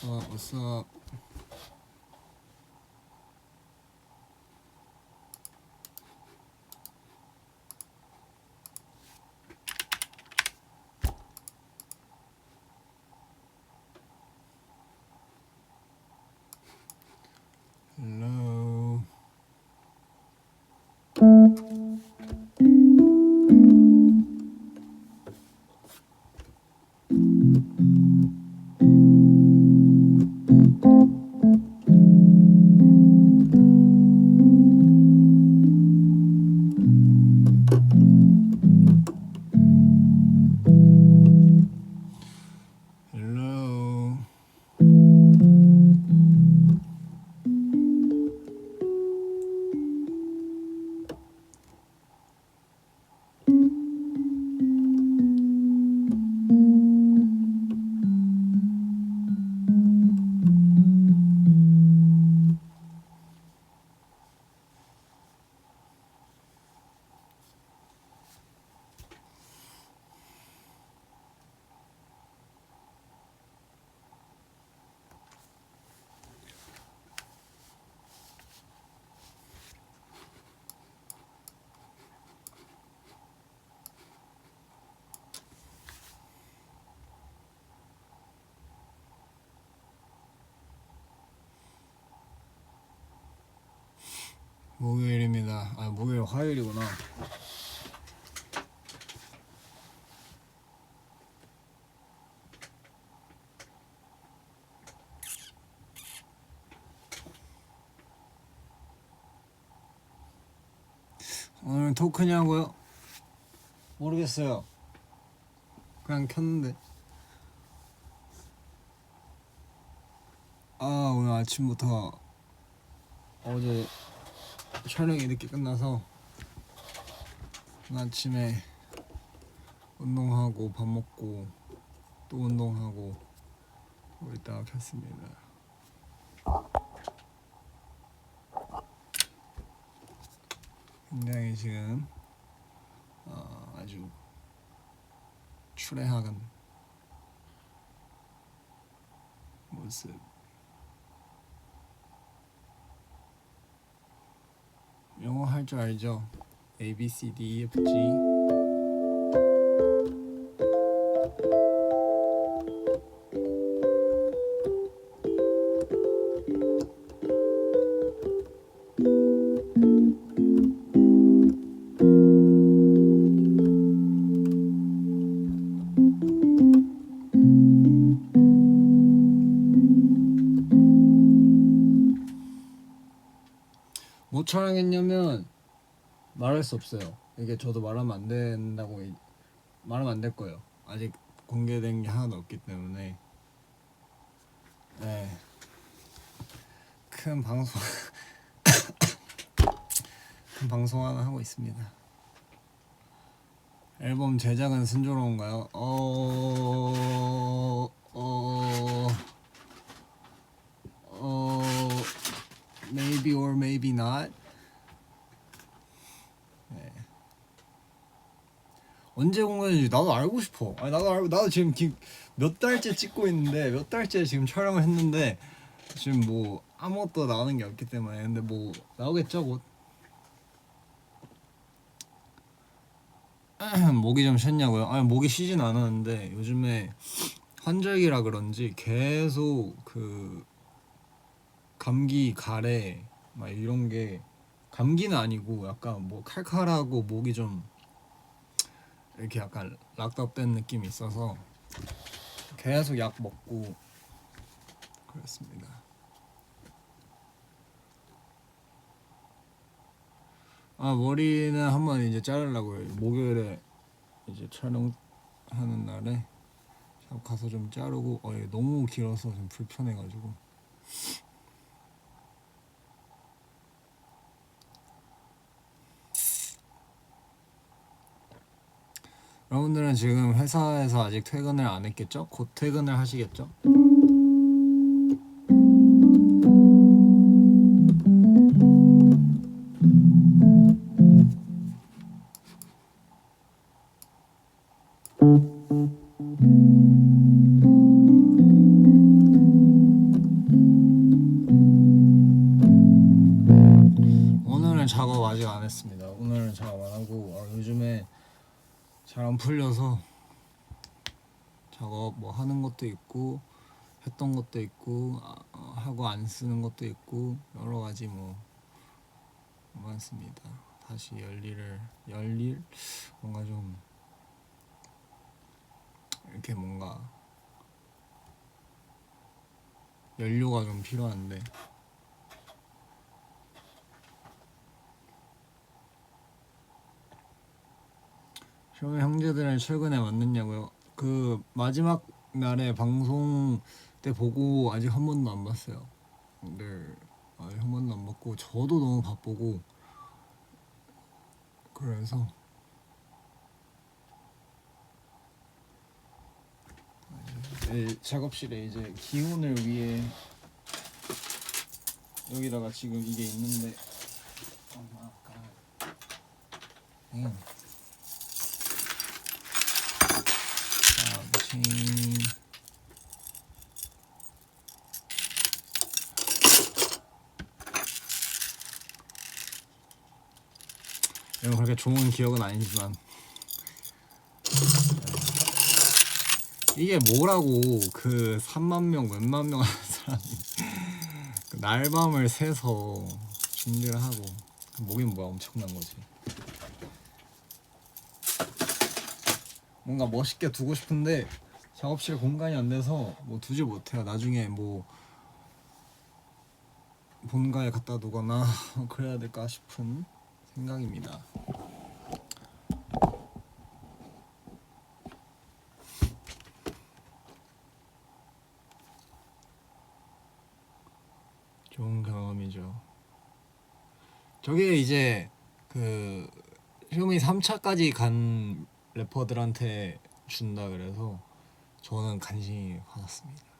What's up? Hello. 목요일입니다. 아, 목요일 화요일이구나. 오늘 토크냐고요? 모르겠어요. 그냥 켰는데. 오늘 아침부터 어제 촬영이 늦게 끝나서 아침에 운동하고 밥 먹고 또 운동하고 이따가 켰습니다. 굉장히 지금 아주 추레한 모습. 영어 할 줄 알죠? A, B, C, D, E, F, G. 뭐 촬영했냐면 말할 수 없어요. 이게 저도 말하면 안 된다고 말하면 안 될 거예요. 아직 공개된 게 하나도 없기 때문에. 네. 큰 방송 큰 방송 하나 하고 있습니다. 앨범 제작은 순조로운가요? Maybe or maybe not. 네. 언제 공개되는지 나도 알고 싶어. 아니 나도 지금 몇 달째 찍고 있는데 몇 달째 지금 촬영을 했는데 지금 뭐 아무것도 나오는 게 없기 때문에. 근데 뭐 나오겠죠 곧. 목이 좀 쉬었냐고요? 아니 목이 쉬진 않았는데 요즘에 환절기라 그런지 계속 그 감기 가래 막 이런 게 감기는 아니고 약간 뭐 칼칼하고 목이 좀 이렇게 약간 락답된 느낌이 있어서 계속 약 먹고 그랬습니다. 아 머리는 한번 이제 자르려고요. 목요일에 이제 촬영하는 날에 가서 좀 자르고 이게 너무 길어서 좀 불편해가지고. 여러분들은 지금 회사에서 아직 퇴근을 안 했겠죠? 곧 퇴근을 하시겠죠? 오늘은 작업 아직 안 했습니다. 오늘은 작업 안 하고 요즘에 잘 안 풀려서 작업 뭐 하는 것도 있고 했던 것도 있고 하고 안 쓰는 것도 있고 여러 가지 뭐 많습니다. 다시 열일 뭔가 좀 이렇게 뭔가 연료가 좀 필요한데 쇼미 형제들은 최근에 만났냐고요? 그 마지막 날에 방송 때 보고 아직 한 번도 안 봤어요. 네, 아직 한 번도 안 봤고 저도 너무 바쁘고 그래서 작업실에 이제 기온을 위해 여기다가 지금 이게 있는데 이건 그렇게 좋은 기억은 아니지만 이게 뭐라고 그 3만 명 몇만 명 하는 사람이 그 날밤을 새서 준비를 하고 목이 뭐야 엄청난 거지. 뭔가 멋있게 두고 싶은데 작업실 공간이 안 돼서 뭐 두지 못해요. 나중에 뭐 본가에 갖다 두거나 그래야 될까 싶은 생각입니다. 좋은 경험이죠. 저게 이제 그 쇼미 3차까지 간 래퍼들한테 준다 그래서 저는 간신히 받았습니다.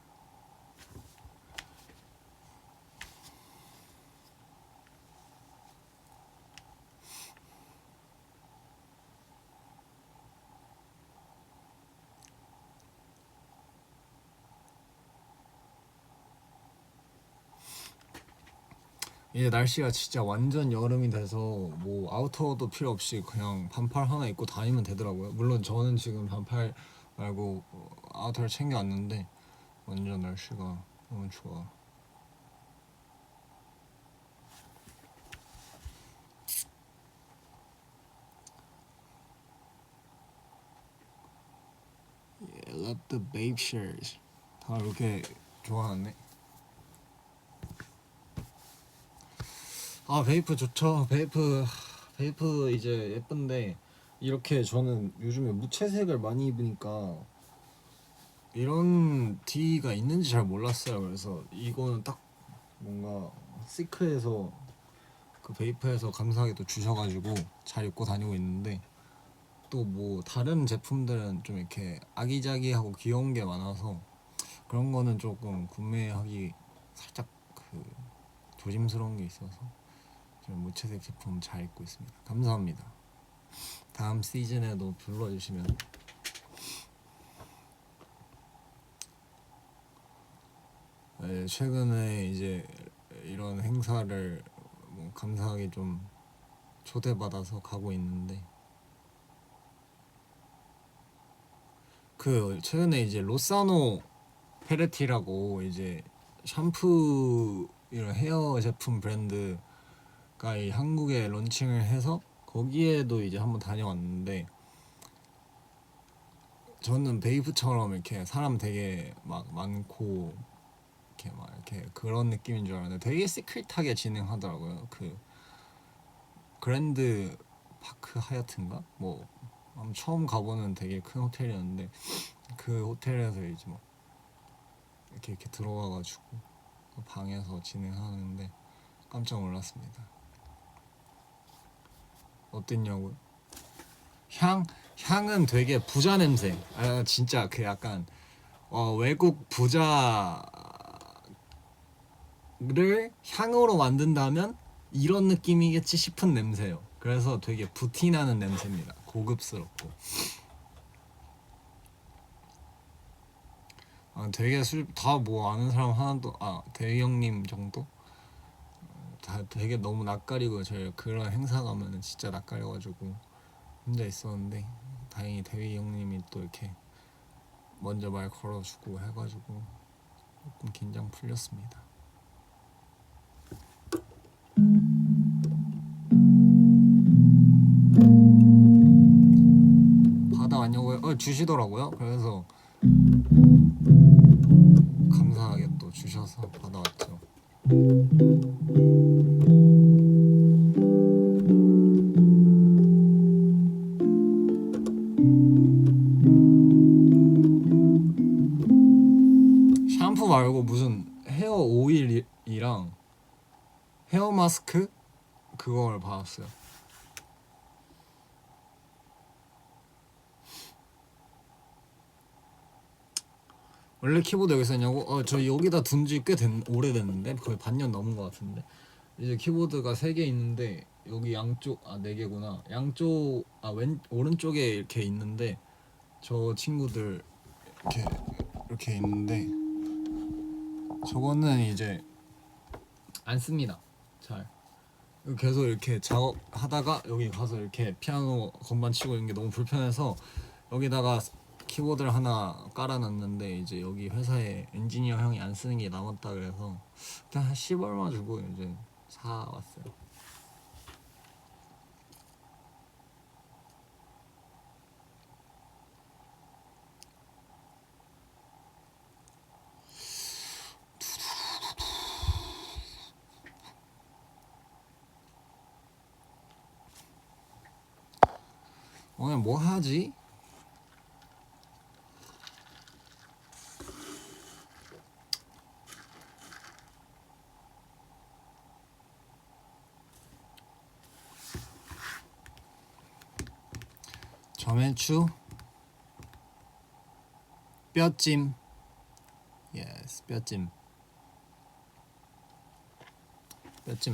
이제 날씨가 진짜 완전 여름이 돼서 뭐 아우터도 필요 없이 그냥 반팔 하나 입고 다니면 되더라고요. 물론 저는 지금 반팔 말고 아우터를 챙겨왔는데 완전 날씨가 너무 좋아. I love the babe shirts. 다 이렇게 좋아하네. 아 베이프 좋죠. 베이프 이제 예쁜데 이렇게 저는 요즘에 무채색을 많이 입으니까 이런 D가 있는지 잘 몰랐어요. 그래서 이거는 딱 뭔가 시크해서 그 베이프에서 감사하게 또 주셔가지고 잘 입고 다니고 있는데 또 뭐 다른 제품들은 좀 이렇게 아기자기하고 귀여운 게 많아서 그런 거는 조금 구매하기 살짝 그 조심스러운 게 있어서 좀 무채색 제품 잘 입고 있습니다. 감사합니다. 다음 시즌에도 불러주시면. 네, 최근에 이제 이런 행사를 뭐 감사하게 좀 초대받아서 가고 있는데 그 최근에 이제 로사노 페레티라고 이제 샴푸 이런 헤어 제품 브랜드가 이 한국에 런칭을 해서 거기에도 이제 한번 다녀왔는데, 저는 베이프처럼 이렇게 사람 되게 막 많고 이렇게 막 이렇게 그런 느낌인 줄 알았는데 되게 시크릿하게 진행하더라고요. 그 그랜드 파크 하얏트인가 뭐 처음 가보는 되게 큰 호텔이었는데, 그 호텔에서 이제 막 이렇게 들어가가지고 방에서 진행하는데 깜짝 놀랐습니다. 어땠냐고요? 향은 되게 부자 냄새. 진짜 그 약간 외국 부자를 향으로 만든다면 이런 느낌이겠지 싶은 냄새요. 그래서 되게 부티나는 냄새입니다. 고급스럽고. 되게 다 뭐 아는 사람 하나도, 대희 형님 정도? 다 되게 너무 낯가리고, 저희 그런 행사 가면은 진짜 낯가려가지고 혼자 있었는데, 다행히 대희 형님이 또 이렇게 먼저 말 걸어주고 해가지고 조금 긴장 풀렸습니다. 받아왔냐고요? 주시더라고요. 그래서 감사하게 또 주셔서 받아왔죠. 샴푸 말고 무슨 헤어 오일이랑 헤어 마스크 그걸 받았어요. 원래 키보드 여기 있었냐고? 저 여기다 둔 지 꽤 오래됐는데 거의 반년 넘은 것 같은데, 이제 키보드가 3개 있는데 여기 양쪽 4개구나. 양쪽 오른쪽에 이렇게 있는데, 저 친구들 이렇게 있는데 저거는 이제 안 씁니다. 잘 계속 이렇게 작업하다가 여기 가서 이렇게 피아노 건반 치고 이런 게 너무 불편해서 여기다가 키보드를 하나 깔아놨는데, 이제 여기 회사에 엔지니어 형이 안 쓰는 게 남았다 그래서 그냥 한 10얼마 주고 이제 사왔어요. 오늘 뭐 하지? 점액추, 뼈찜, 예스, 뼈찜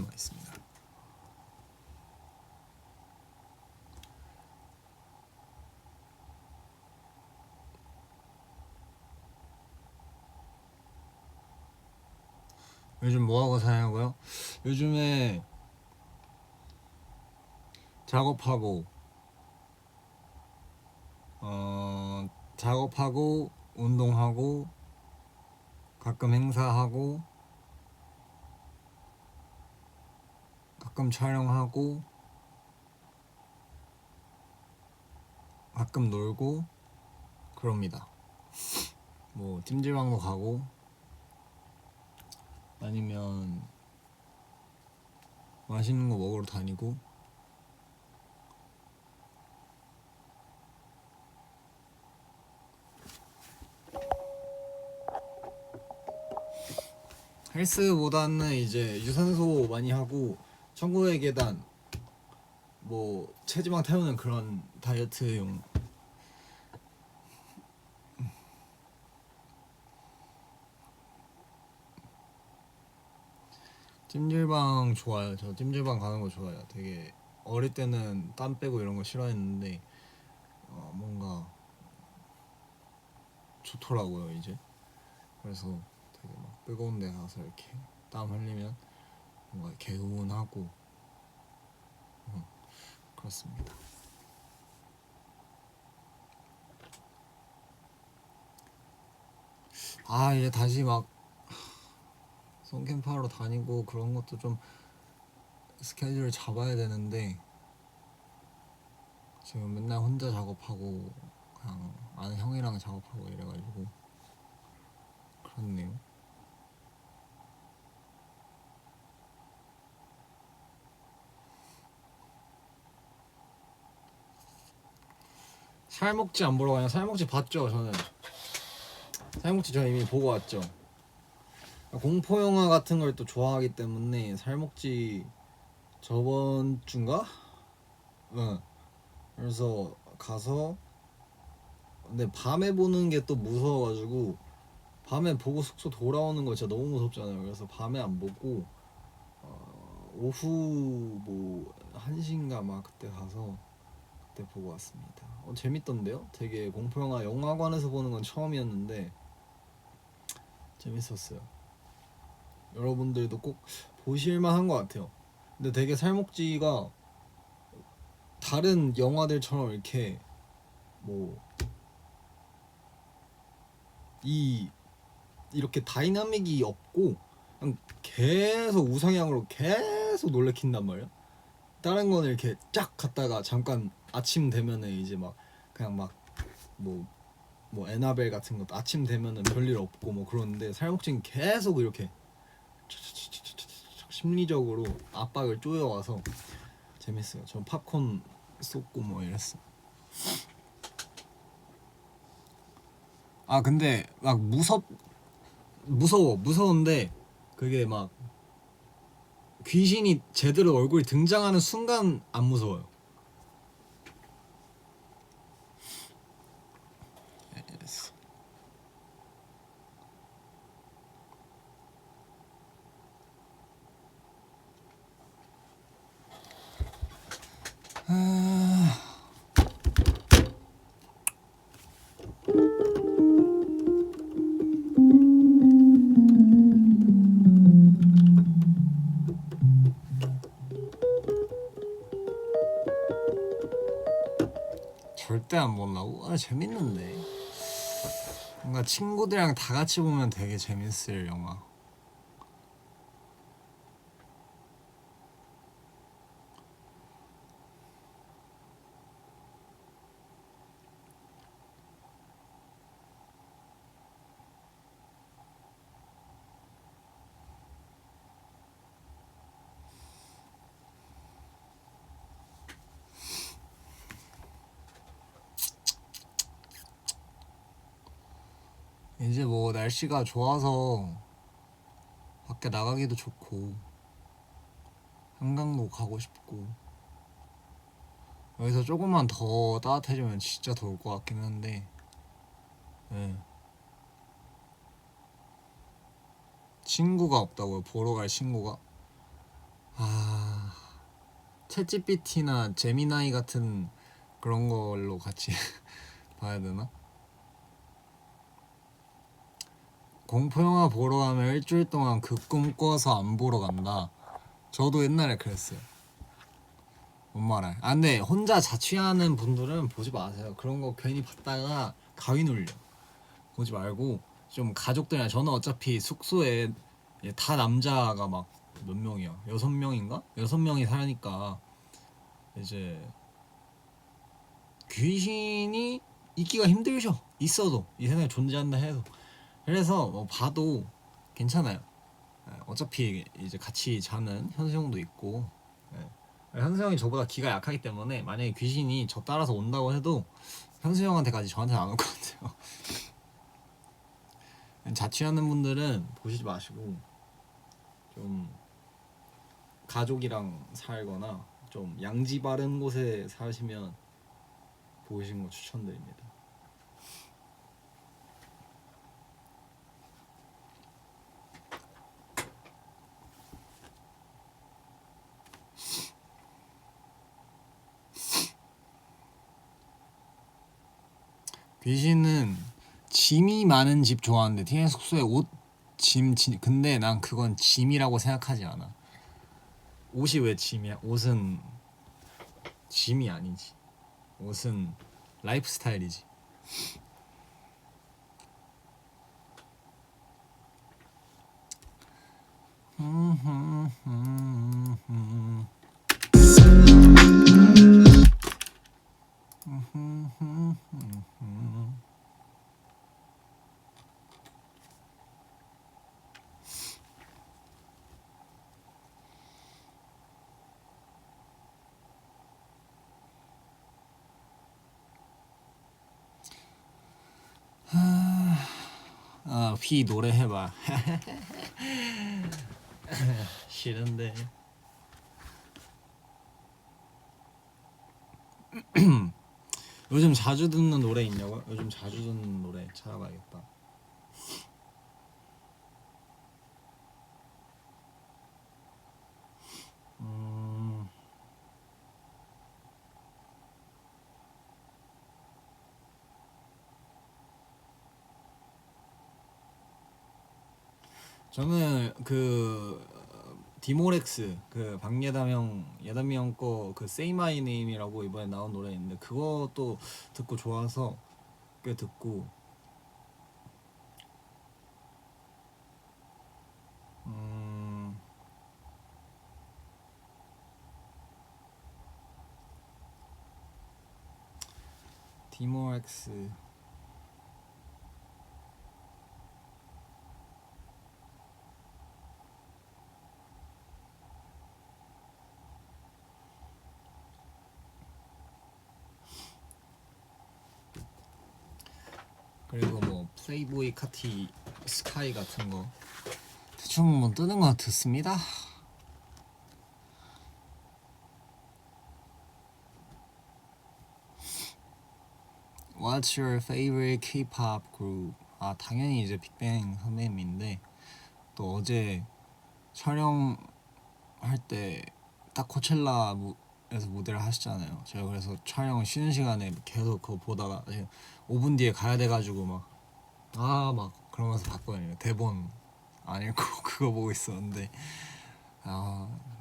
맛있습니다. 요즘 뭐하고 사냐고요? 요즘에 작업하고 운동하고 가끔 행사하고 가끔 촬영하고 가끔 놀고 그럽니다. 뭐 찜질방도 가고 아니면 맛있는 거 먹으러 다니고. 헬스보다는 이제 유산소 많이 하고 천국의 계단, 뭐 체지방 태우는 그런 다이어트용. 찜질방 좋아요. 저 찜질방 가는 거 좋아요. 되게 어릴 때는 땀 빼고 이런 거 싫어했는데 뭔가 좋더라고요 이제. 그래서 되게 막 뜨거운 데 가서 이렇게 땀 흘리면 뭔가 개운하고 그렇습니다. 이제 다시 막 썬캠프 하러 다니고 그런 것도 좀 스케줄을 잡아야 되는데 지금 맨날 혼자 작업하고 그냥 아는 형이랑 작업하고 이래가지고 그렇네요. 살목지 안 보러 가냐? 살목지 봤죠 저는. 살목지 저 이미 보고 왔죠. 공포 영화 같은 걸 또 좋아하기 때문에 살목지 저번 주인가? 응. 그래서 가서 근데 밤에 보는 게 또 무서워가지고 밤에 보고 숙소 돌아오는 거 진짜 너무 무섭잖아요. 그래서 밤에 안 보고 오후 뭐 1시인가 막 그때 가서 그때 보고 왔습니다. 재밌던데요? 되게 공포 영화 영화관에서 보는 건 처음이었는데 재밌었어요. 여러분들도 꼭 보실만한 것 같아요. 근데 되게 살목지가 다른 영화들처럼 이렇게 뭐 이렇게 다이나믹이 없고 그냥 계속 우상향으로 계속 놀래킨단 말이야. 다른 거는 이렇게 쫙 갔다가 잠깐 아침 되면은 이제 막 그냥 막 뭐 에나벨 같은 것도 아침 되면은 별일 없고 뭐 그러는데 살목지는 계속 이렇게 심리적으로 압박을 쪼여와서 재밌어요. 전 팝콘 쏟고 뭐 이랬어. 아 근데 막 무서운데 그게 막 귀신이 제대로 얼굴이 등장하는 순간 안 무서워요. 절대 안 본다고? 재밌는데 뭔가 친구들이랑 다 같이 보면 되게 재밌을 영화. 이제 뭐 날씨가 좋아서 밖에 나가기도 좋고 한강도 가고 싶고 여기서 조금만 더 따뜻해지면 진짜 더울 것 같긴 한데 네. 친구가 없다고요? 보러 갈 친구가? 챗GPT나 제미나이 같은 그런 걸로 같이 봐야 되나? 공포영화 보러 가면 일주일 동안 그 꿈 꿔서 안 보러 간다. 저도 옛날에 그랬어요. 뭔 말해? 근데 혼자 자취하는 분들은 보지 마세요. 그런 거 괜히 봤다가 가위 눌려. 보지 말고 좀 가족들이랑 저는 어차피 숙소에 다 남자가 막 몇 명이야? 6명인가? 6명이 사니까 이제 귀신이 있기가 힘들죠. 있어도 이 세상에 존재한다 해도 그래서 뭐 봐도 괜찮아요. 어차피 이제 같이 자는 현수 형도 있고 현수 형이 저보다 기가 약하기 때문에 만약에 귀신이 저 따라서 온다고 해도 현수 형한테까지 저한테는 안 올 것 같아요. 자취하는 분들은 보시지 마시고 좀 가족이랑 살거나 좀 양지 바른 곳에 사시면 보시는 거 추천드립니다. 귀신은 짐이 많은 집 좋아하는데 TN 숙소에 짐 근데 난 그건 짐이라고 생각하지 않아. 옷이 왜 짐이야? 옷은 짐이 아니지. 옷은 라이프 스타일이지. 휘 노래 해봐. 싫은데. 요즘 자주 듣는 노래 있냐고? 요즘 자주 듣는 노래 찾아봐야겠다. 저는 그 디모렉스 그 예담이 형 거 그 Say My Name이라고 이번에 나온 노래 있는데 그것도 듣고 좋아서 꽤 듣고 디모렉스 그리고 뭐 플레이보이 카티 스카이 같은 거 대충 뭐 뜨는 거 듣습니다. What's your favorite K-pop group? 당연히 이제 빅뱅 선배님인데 또 어제 촬영할 때 딱 코첼라에서 무대를 하시잖아요. 제가 그래서 촬영 쉬는 시간에 계속 그거 보다가 5분 뒤에 가야 돼가지고 막 그러면서 봤거든요. 대본 안 읽고 그거 보고 있었는데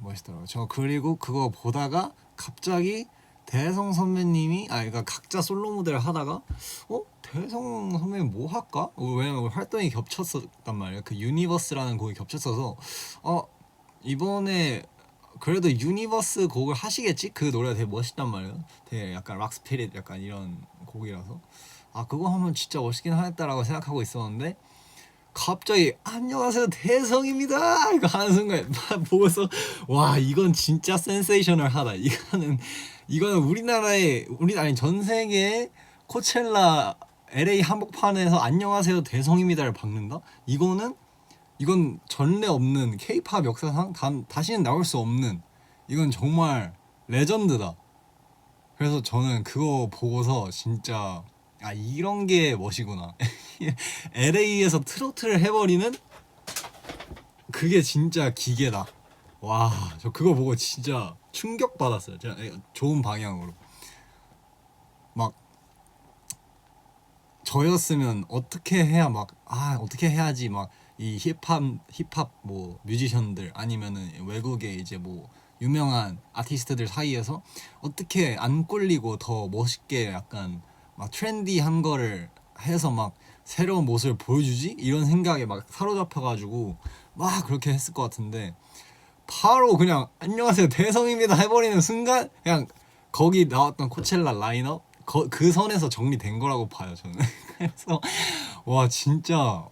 멋있더라고요. 저 그리고 그거 보다가 갑자기 대성 선배님이 그러니까 각자 솔로 무대를 하다가 대성 선배님 뭐 할까? 왜냐면 활동이 겹쳤었단 말이에요. 그 유니버스라는 곡이 겹쳤어서 이번에 그래도 유니버스 곡을 하시겠지? 그 노래가 되게 멋있단 말이에요. 되게 약간 락 스피릿 약간 이런 곡이라서 그거 하면 진짜 멋있긴 하겠다라고 생각하고 있었는데 갑자기 안녕하세요 대성입니다 이거 하는 순간 보고서 와 이건 진짜 센세이셔널하다. 이거는 아니 전 세계 코첼라 LA 한복판에서 안녕하세요 대성입니다를 박는다? 이건 전례 없는 K-팝 역사상 다시는 나올 수 없는 이건 정말 레전드다. 그래서 저는 그거 보고서 진짜 이런 게 멋이구나. LA에서 트로트를 해버리는 그게 진짜 기계다. 와, 저 그거 보고 진짜 충격받았어요. 좋은 방향으로. 막 저였으면 어떻게 해야 어떻게 해야지 이 힙합 뭐 뮤지션들 아니면은 외국의 이제 뭐 유명한 아티스트들 사이에서 어떻게 안 꼴리고 더 멋있게 약간 트렌디한 거를 해서 새로운 모습을 보여주지? 이런 생각에 사로잡혀가지고 그렇게 했을 것 같은데 바로 그냥 안녕하세요 대성입니다 해버리는 순간 그냥 거기 나왔던 코첼라 라인업 그 선에서 정리된 거라고 봐요 저는. 그래서 와 진짜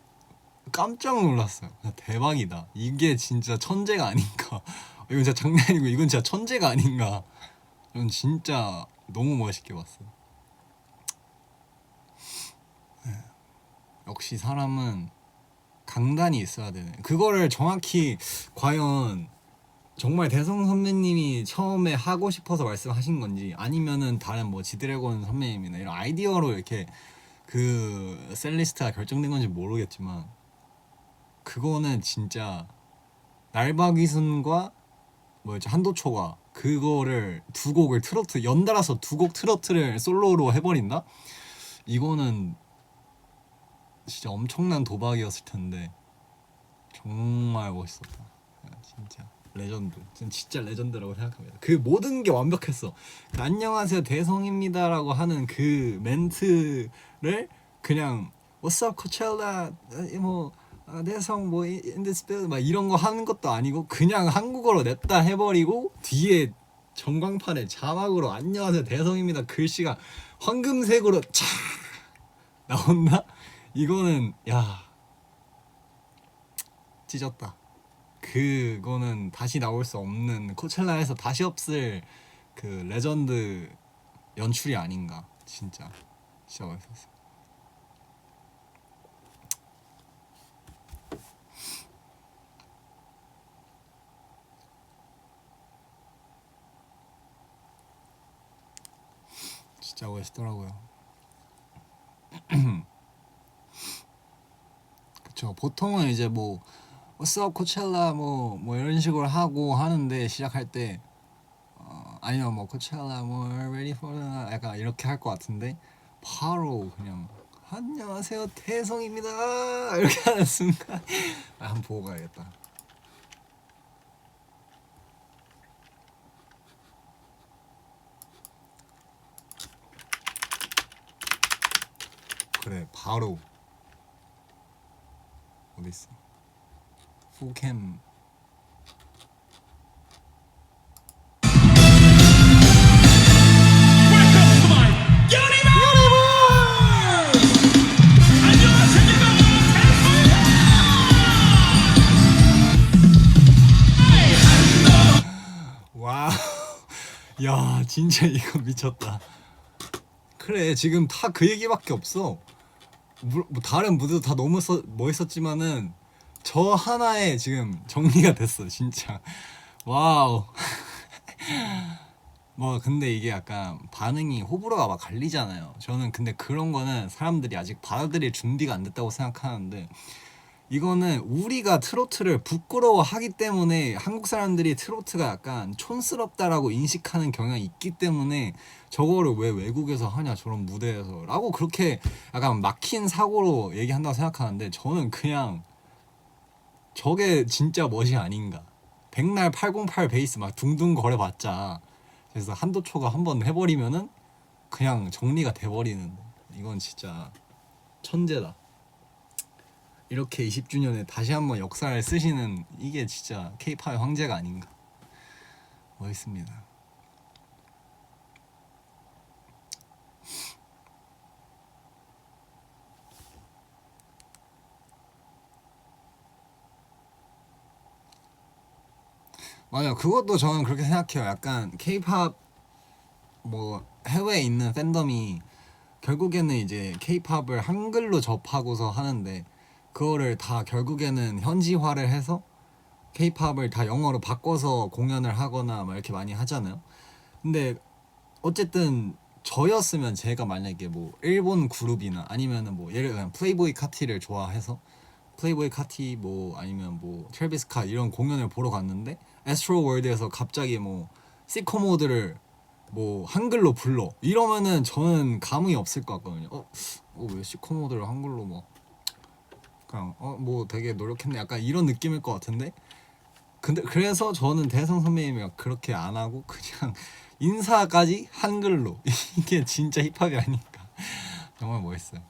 깜짝 놀랐어요. 대박이다. 이게 진짜 천재가 아닌가. 이건 진짜 장난 아니고 이건 진짜 천재가 아닌가. 저는 진짜 너무 멋있게 봤어요. 역시 사람은 강단이 있어야 되네. 그거를 정확히 과연 정말 대성 선배님이 처음에 하고 싶어서 말씀하신 건지 아니면은 다른 뭐 지드래곤 선배님이나 이런 아이디어로 이렇게 그 셀리스트가 결정된 건지 모르겠지만 그거는 진짜 날박이순과 한도초가 그거를 두 곡을 트로트 연달아서 두 곡 트로트를 솔로로 해버린다? 이거는 진짜 엄청난 도박이었을 텐데 정말 멋있었다. 진짜 레전드. 진짜 레전드라고 생각합니다. 그 모든 게 완벽했어. 안녕하세요 대성입니다라고 하는 그 멘트를 그냥 What's up Coachella 뭐 대성 뭐 in this building 막 이런 거 하는 것도 아니고 그냥 한국어로 냈다 해버리고 뒤에 전광판에 자막으로 안녕하세요 대성입니다 글씨가 황금색으로 차 나온다? 이거는 찢었다. 그거는 다시 나올 수 없는 코첼라에서 다시 없을 그 레전드 연출이 아닌가. 진짜 멋있었어. 진짜 멋있더라고요. 그쵸. 보통은 이제 뭐 What's up 코첼라 뭐 이런 식으로 하고 하는데 시작할 때 아니면 뭐 코첼라 뭐 ready for the 약간 이렇게 할 것 같은데 바로 그냥 안녕하세요 태성입니다 이렇게 하는 순간 한번 보고 가야겠다. 그래 바로 어딨어 후캠. 와우. 야 진짜 이거 미쳤다. 그래 지금 다 그 얘기밖에 없어. 뭐 다른 무대도 다 너무 멋있었지만은 저 하나에 지금 정리가 됐어 진짜. 와우. 뭐 근데 이게 약간 반응이 호불호가 막 갈리잖아요. 저는 근데 그런 거는 사람들이 아직 받아들일 준비가 안 됐다고 생각하는데 이거는 우리가 트로트를 부끄러워하기 때문에 한국 사람들이 트로트가 약간 촌스럽다라고 인식하는 경향이 있기 때문에 저거를 왜 외국에서 하냐 저런 무대에서 라고 그렇게 약간 막힌 사고로 얘기한다고 생각하는데 저는 그냥 저게 진짜 멋이 아닌가. 백날 808 베이스 막 둥둥 거려봤자 그래서 한도초가 한번 해버리면은 그냥 정리가 돼버리는 이건 진짜 천재다. 이렇게 20주년에 다시 한번 역사를 쓰시는 이게 진짜 K-팝의 황제가 아닌가. 멋있습니다. 맞아요. 그것도 저는 그렇게 생각해요. 약간 K-팝 뭐 해외에 있는 팬덤이 결국에는 이제 K-팝을 한글로 접하고서 하는데 그거를 다 결국에는 현지화를 해서 K-팝을 다 영어로 바꿔서 공연을 하거나 막 이렇게 많이 하잖아요. 근데 어쨌든 저였으면 제가 만약에 뭐 일본 그룹이나 아니면은 뭐 예를 들면 플레이보이 카티를 좋아해서 플레이보이 카티 뭐 아니면 뭐 트래비스 카 이런 공연을 보러 갔는데 애스트로 월드에서 갑자기 뭐 시코모드를 뭐 한글로 불러 이러면은 저는 감흥이 없을 것 같거든요. 왜 시코모드를 한글로 막 그냥 뭐 되게 노력했네 약간 이런 느낌일 것 같은데 근데 그래서 저는 대성 선배님이 그렇게 안 하고 그냥 인사까지 한글로 이게 진짜 힙합이 아닐까. 정말 멋있어요.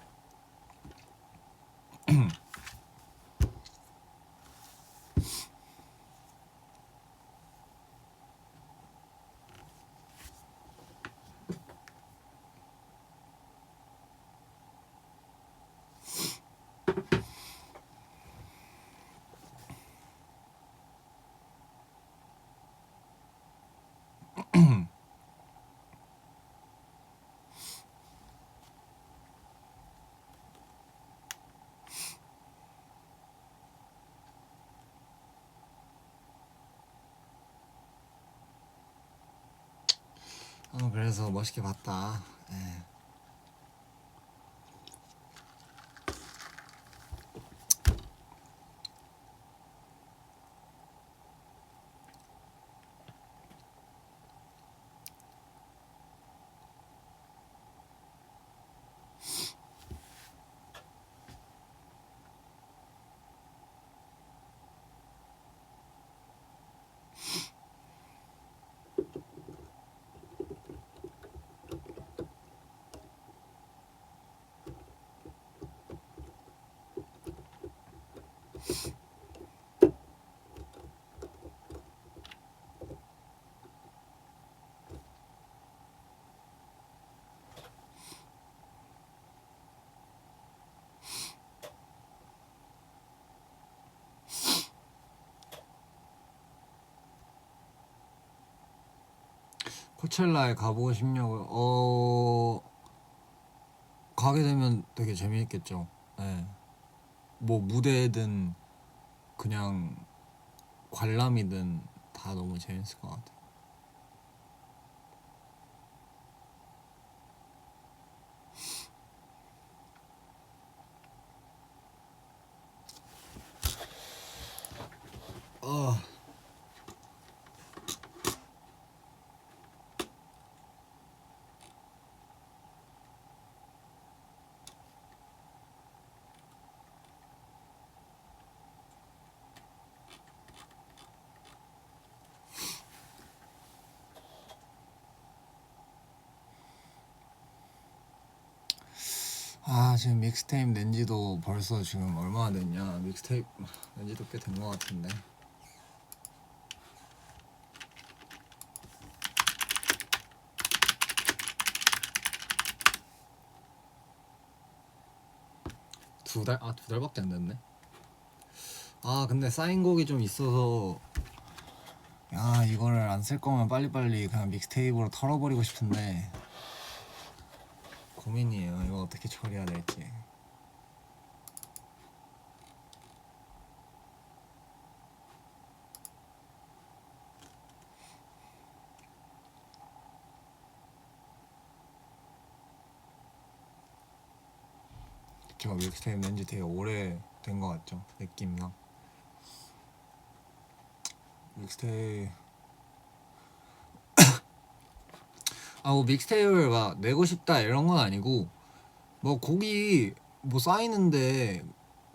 그래서 멋있게 봤다. 예. 코첼라에 가보고 싶냐고요? 가게 되면 되게 재미있겠죠. 예. 뭐 무대든 그냥 관람이든 다 너무 재밌을 것 같아요. 아 지금 믹스테이프 낸지도 벌써 지금 얼마나 됐냐. 믹스테이프 낸지도 꽤 된 것 같은데. 두 달? 두 달밖에 안 됐네. 근데 쌓인 곡이 좀 있어서 이거를 안 쓸 거면 빨리빨리 그냥 믹스테이프로 털어버리고 싶은데 고민이에요. 이거 어떻게 처리해야 될지. 제가 믹스테이프 낸지 되게 오래 된 것 같죠? 느낌상. 믹스테이프 뭐 믹스테이프를 막 내고 싶다 이런 건 아니고 뭐 곡이 뭐 쌓이는데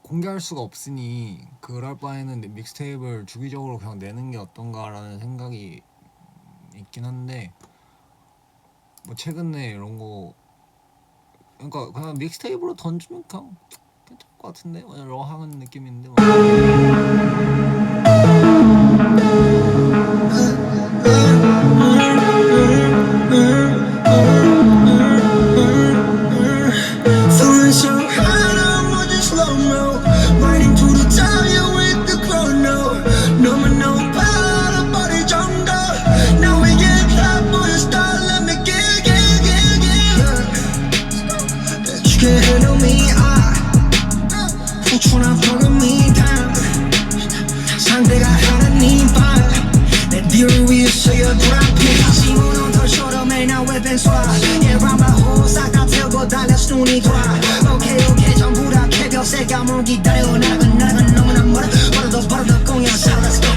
공개할 수가 없으니 그럴 바에는 믹스테이프를 주기적으로 그냥 내는 게 어떤가라는 생각이 있긴 한데 뭐 최근에 이런 거 그러니까 그냥 믹스테이프로 던지면 그냥 괜찮을 것 같은데 러하는 느낌인데 상대가 하나님 내 뒤를 위해서 여드랍해 지문은 더 쇼름해 나 왜 벤쏴 Yeah round my hole 싹 다 태우고 달려 눈이 돌아 오케이 전부 다 개별색 감을 기다려 나가 너무나 멀어 공연 사 Let's go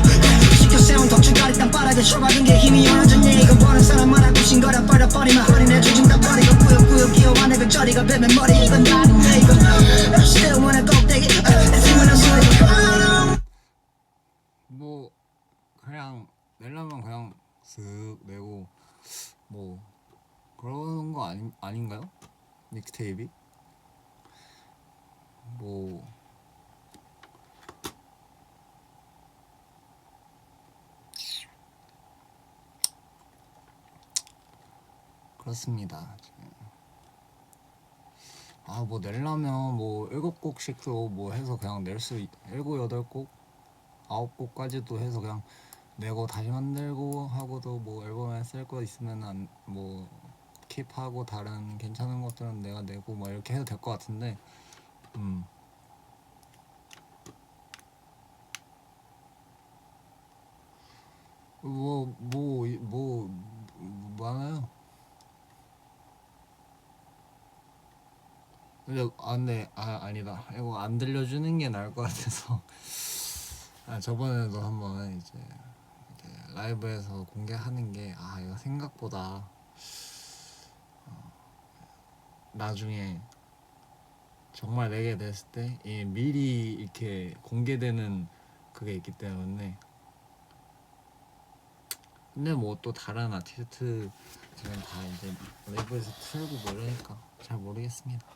시켜 세운 덕주가리 땅바닥에 쳐박은 게 힘이 완전히 이거 보는 사람 말하고 신 거라 버려버리면 허리내 주중 다 버리고 꾸역꾸역 기어와 내 그 저리가 뱀의 머리 이건 나는데 이거 Still wanna 꼭대기 애쓰면 소리 뭐 그냥 내려면 그냥 쓱 내고 뭐 그러는 거 아닌가요? 믹스테이프? 뭐 그렇습니다. 뭐 내려면 뭐 7곡씩도 뭐 해서 그냥 낼 수 7, 8곡 9곡까지도 해서 그냥 내고 다시 만들고 하고도 뭐 앨범에 쓸 거 있으면 뭐 킵하고 다른 괜찮은 것들은 내가 내고 뭐 이렇게 해도 될 것 같은데 뭐 많아요. 근데 아니다. 이거 안 들려주는 게 나을 것 같아서 저번에도 한번 이제 라이브에서 공개하는 게 이거 생각보다 나중에 정말 내게 됐을 때 미리 이렇게 공개되는 그게 있기 때문에 근데 뭐 또 다른 아티스트 지금 다 이제 라이브에서 틀고 모르니까 잘 모르겠습니다.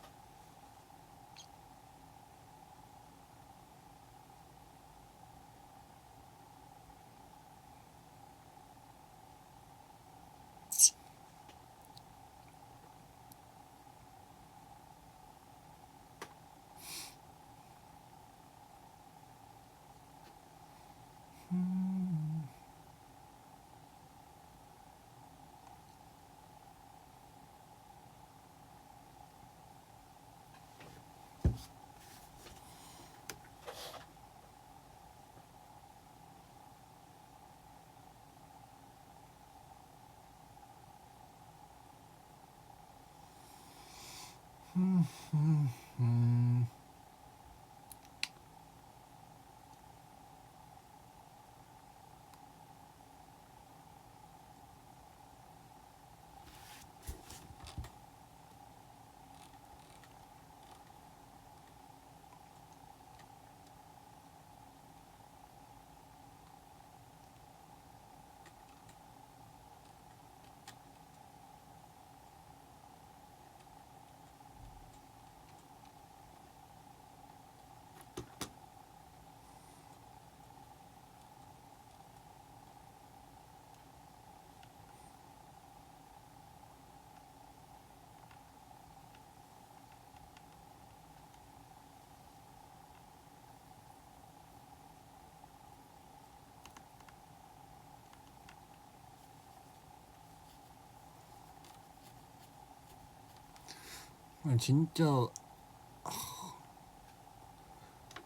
진짜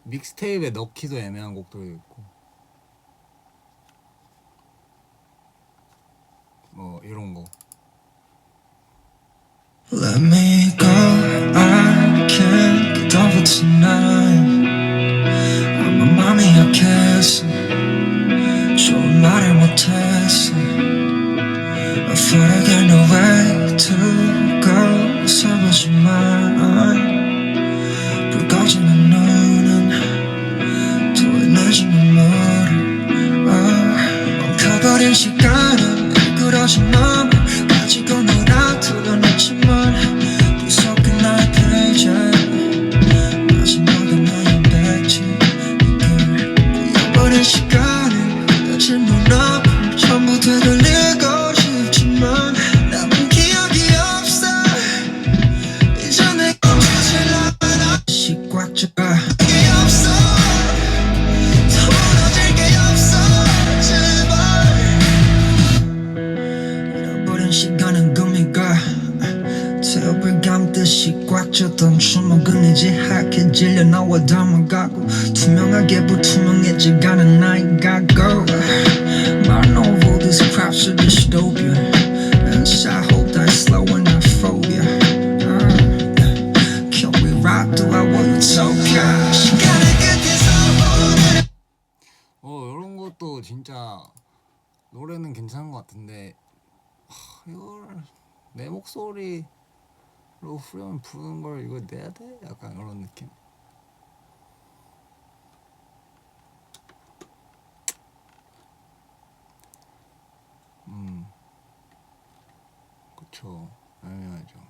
믹스테이프에 넣기도 애매한 곡도 있고 뭐 이런 거. Let me go, I can't get over tonight. I'm 마음이 약해서 좋은 말을 못했어. I thought I got no way to go. 서보지만 불 꺼지는 눈은 또 에너지 눈물을 멈춰버린 시간은 미끄러진 맘을 가지고 놀아 뚫어냈지만 뒤섞인 나의 페이지 마지막에 나의 백지 이길 잃어버린 시간을 흐려진 눈앞을 전부 되돌리고 싶지만 남은 기억이 없어. 이제 내 꼼짝을 나면 다시 꽉 잡아 기억이 없어. 더 무너질 게 없어 제발. 잃어버린 시간은 금이가 태엽을 감듯이 꽉 찼던 주먹은 이제 하얘질려 나와 닮아가고 투명하게 불투명해져가는 나의 각오. Mind over this crowd's a dystopia and I hope that it's slow and not phobia. Can we rock through our utopia? 시간을 끝에서 오늘 이런 것도 진짜 노래는 괜찮은 것 같은데 이걸 내 목소리로 후렴 부르는 걸 이거 내야 돼? 약간 이런 느낌. 그쵸. 애매하죠.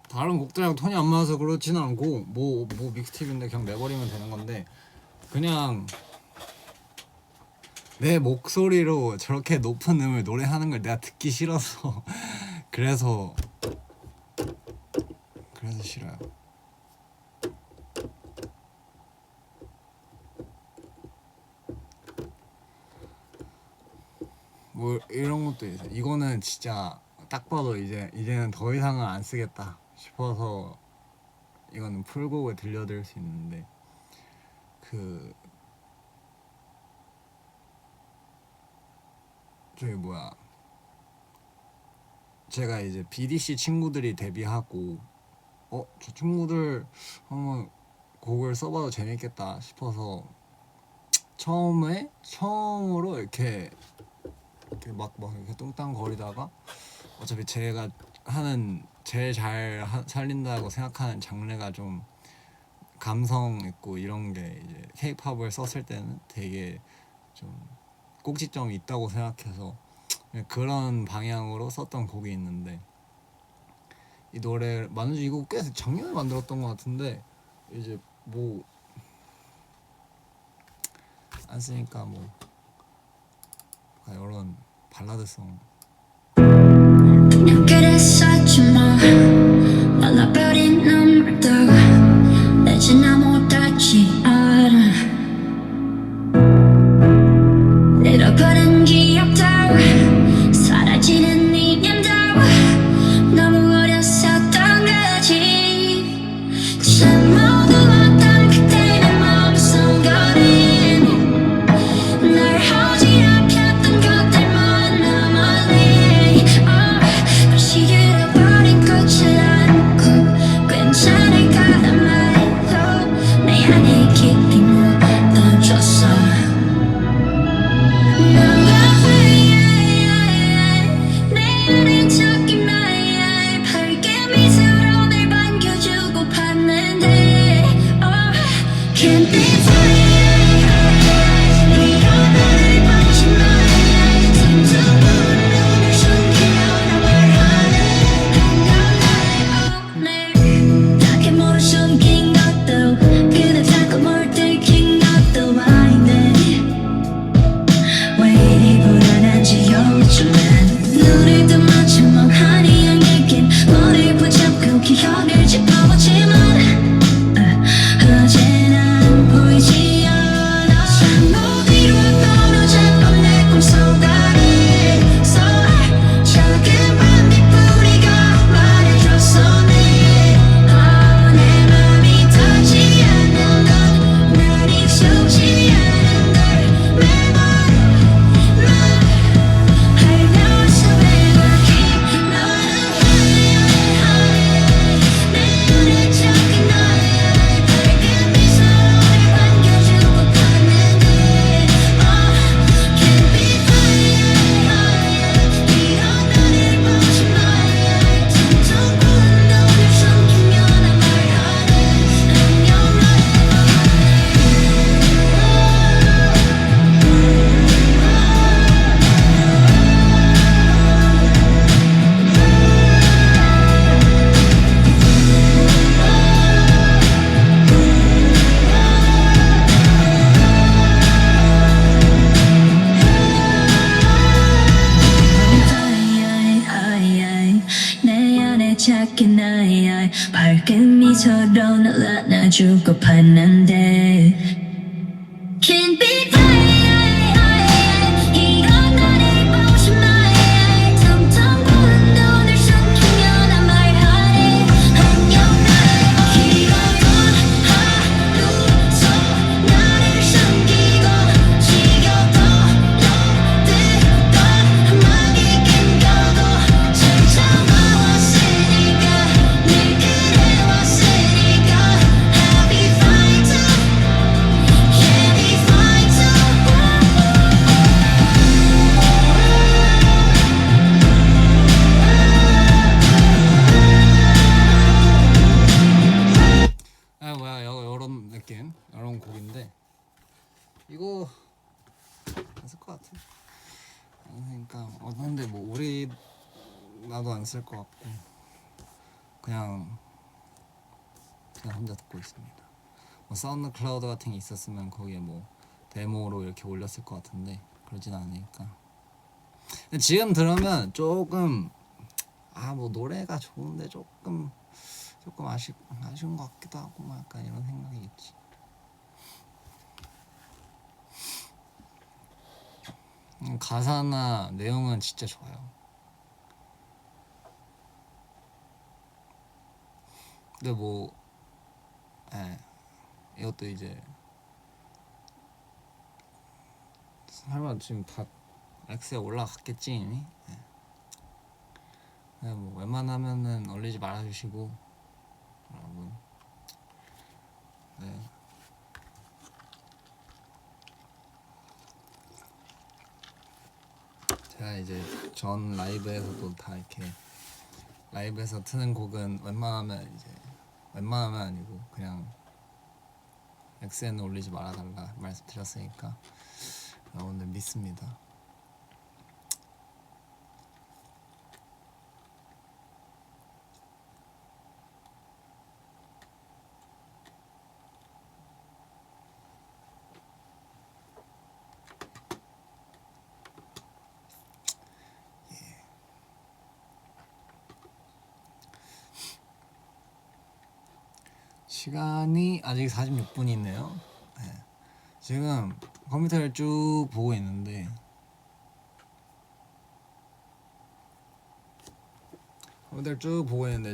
다른 곡들이랑 톤이 안 맞아서 그렇지는 않고 뭐 믹스테이프인데 그냥 내버리면 되는 건데 그냥 내 목소리로 저렇게 높은 음을 노래하는 걸 내가 듣기 싫어서 그래서 싫어요. 뭐 이런 것도 있어요. 이거는 진짜 딱 봐도 이제는 더 이상은 안 쓰겠다 싶어서 이거는 풀곡을 들려드릴 수 있는데 저기 뭐야 제가 이제 BDC 친구들이 데뷔하고 저 친구들 한번 곡을 써봐도 재밌겠다 싶어서 처음으로 이렇게 막 이렇게 뚱땅거리다가 어차피 제가 하는 제일 잘 살린다고 생각하는 장르가 좀 감성 있고 이런 게 이제 K-팝을 썼을 때는 되게 좀 꼭지점이 있다고 생각해서 그런 방향으로 썼던 곡이 있는데 이 노래 이거 꽤 작년에 만들었던 것 같은데 이제 뭐 안 쓰니까 뭐 이런 발라드송. 그랬었지만 날라버린 눈물도 내지 나 못하지 않아. 잃어버린 기억도 사라지는 인연도 너무 어렸었던 거지. 참 모두 어떤 그때 내 마음속 거린 날 어지럽혔던 것들만 남았네. 다시 잃어버린 밝은 미소로 널 안아주고 봤는데 Can't be fine 이런 나를 보고 싶어 텅텅 부은 눈을 숨기며 난 말하네 안녕 나를 길었던 하루 속 나를 숨기고 지겨웠던 뜨던 한마디 끊겨도 찾아와왔으니까 늘 그래왔으니까 I'll be fine too Yeah be fine too 아 뭐야 요런 느낌 요런 곡인데 이거 안 쓸 것 같아. 그러니까 근데 뭐 우리 나도 안 쓸 것 같고 그냥 혼자 듣고 있습니다. 뭐 사운드 클라우드 같은 게 있었으면 거기에 뭐 데모로 이렇게 올렸을 것 같은데 그러진 않으니까. 근데 지금 들으면 조금 뭐 노래가 좋은데 조금 아쉬운 것 같기도 하고 막 약간 이런 생각이 있지. 가사나 내용은 진짜 좋아요. 근데 뭐 이것도 이제 설마 지금 다 X에 올라갔겠지 이미? 뭐 웬만하면은 올리지 말아주시고 여러분. 제가 이제 전 라이브에서도 다 이렇게 라이브에서 트는 곡은 웬만하면 아니고 그냥 X에는 올리지 말아달라 말씀드렸으니까 여러분들 믿습니다. 시간이 아직 46분이 있네요. 지금 컴퓨터를 쭉 보고 있는데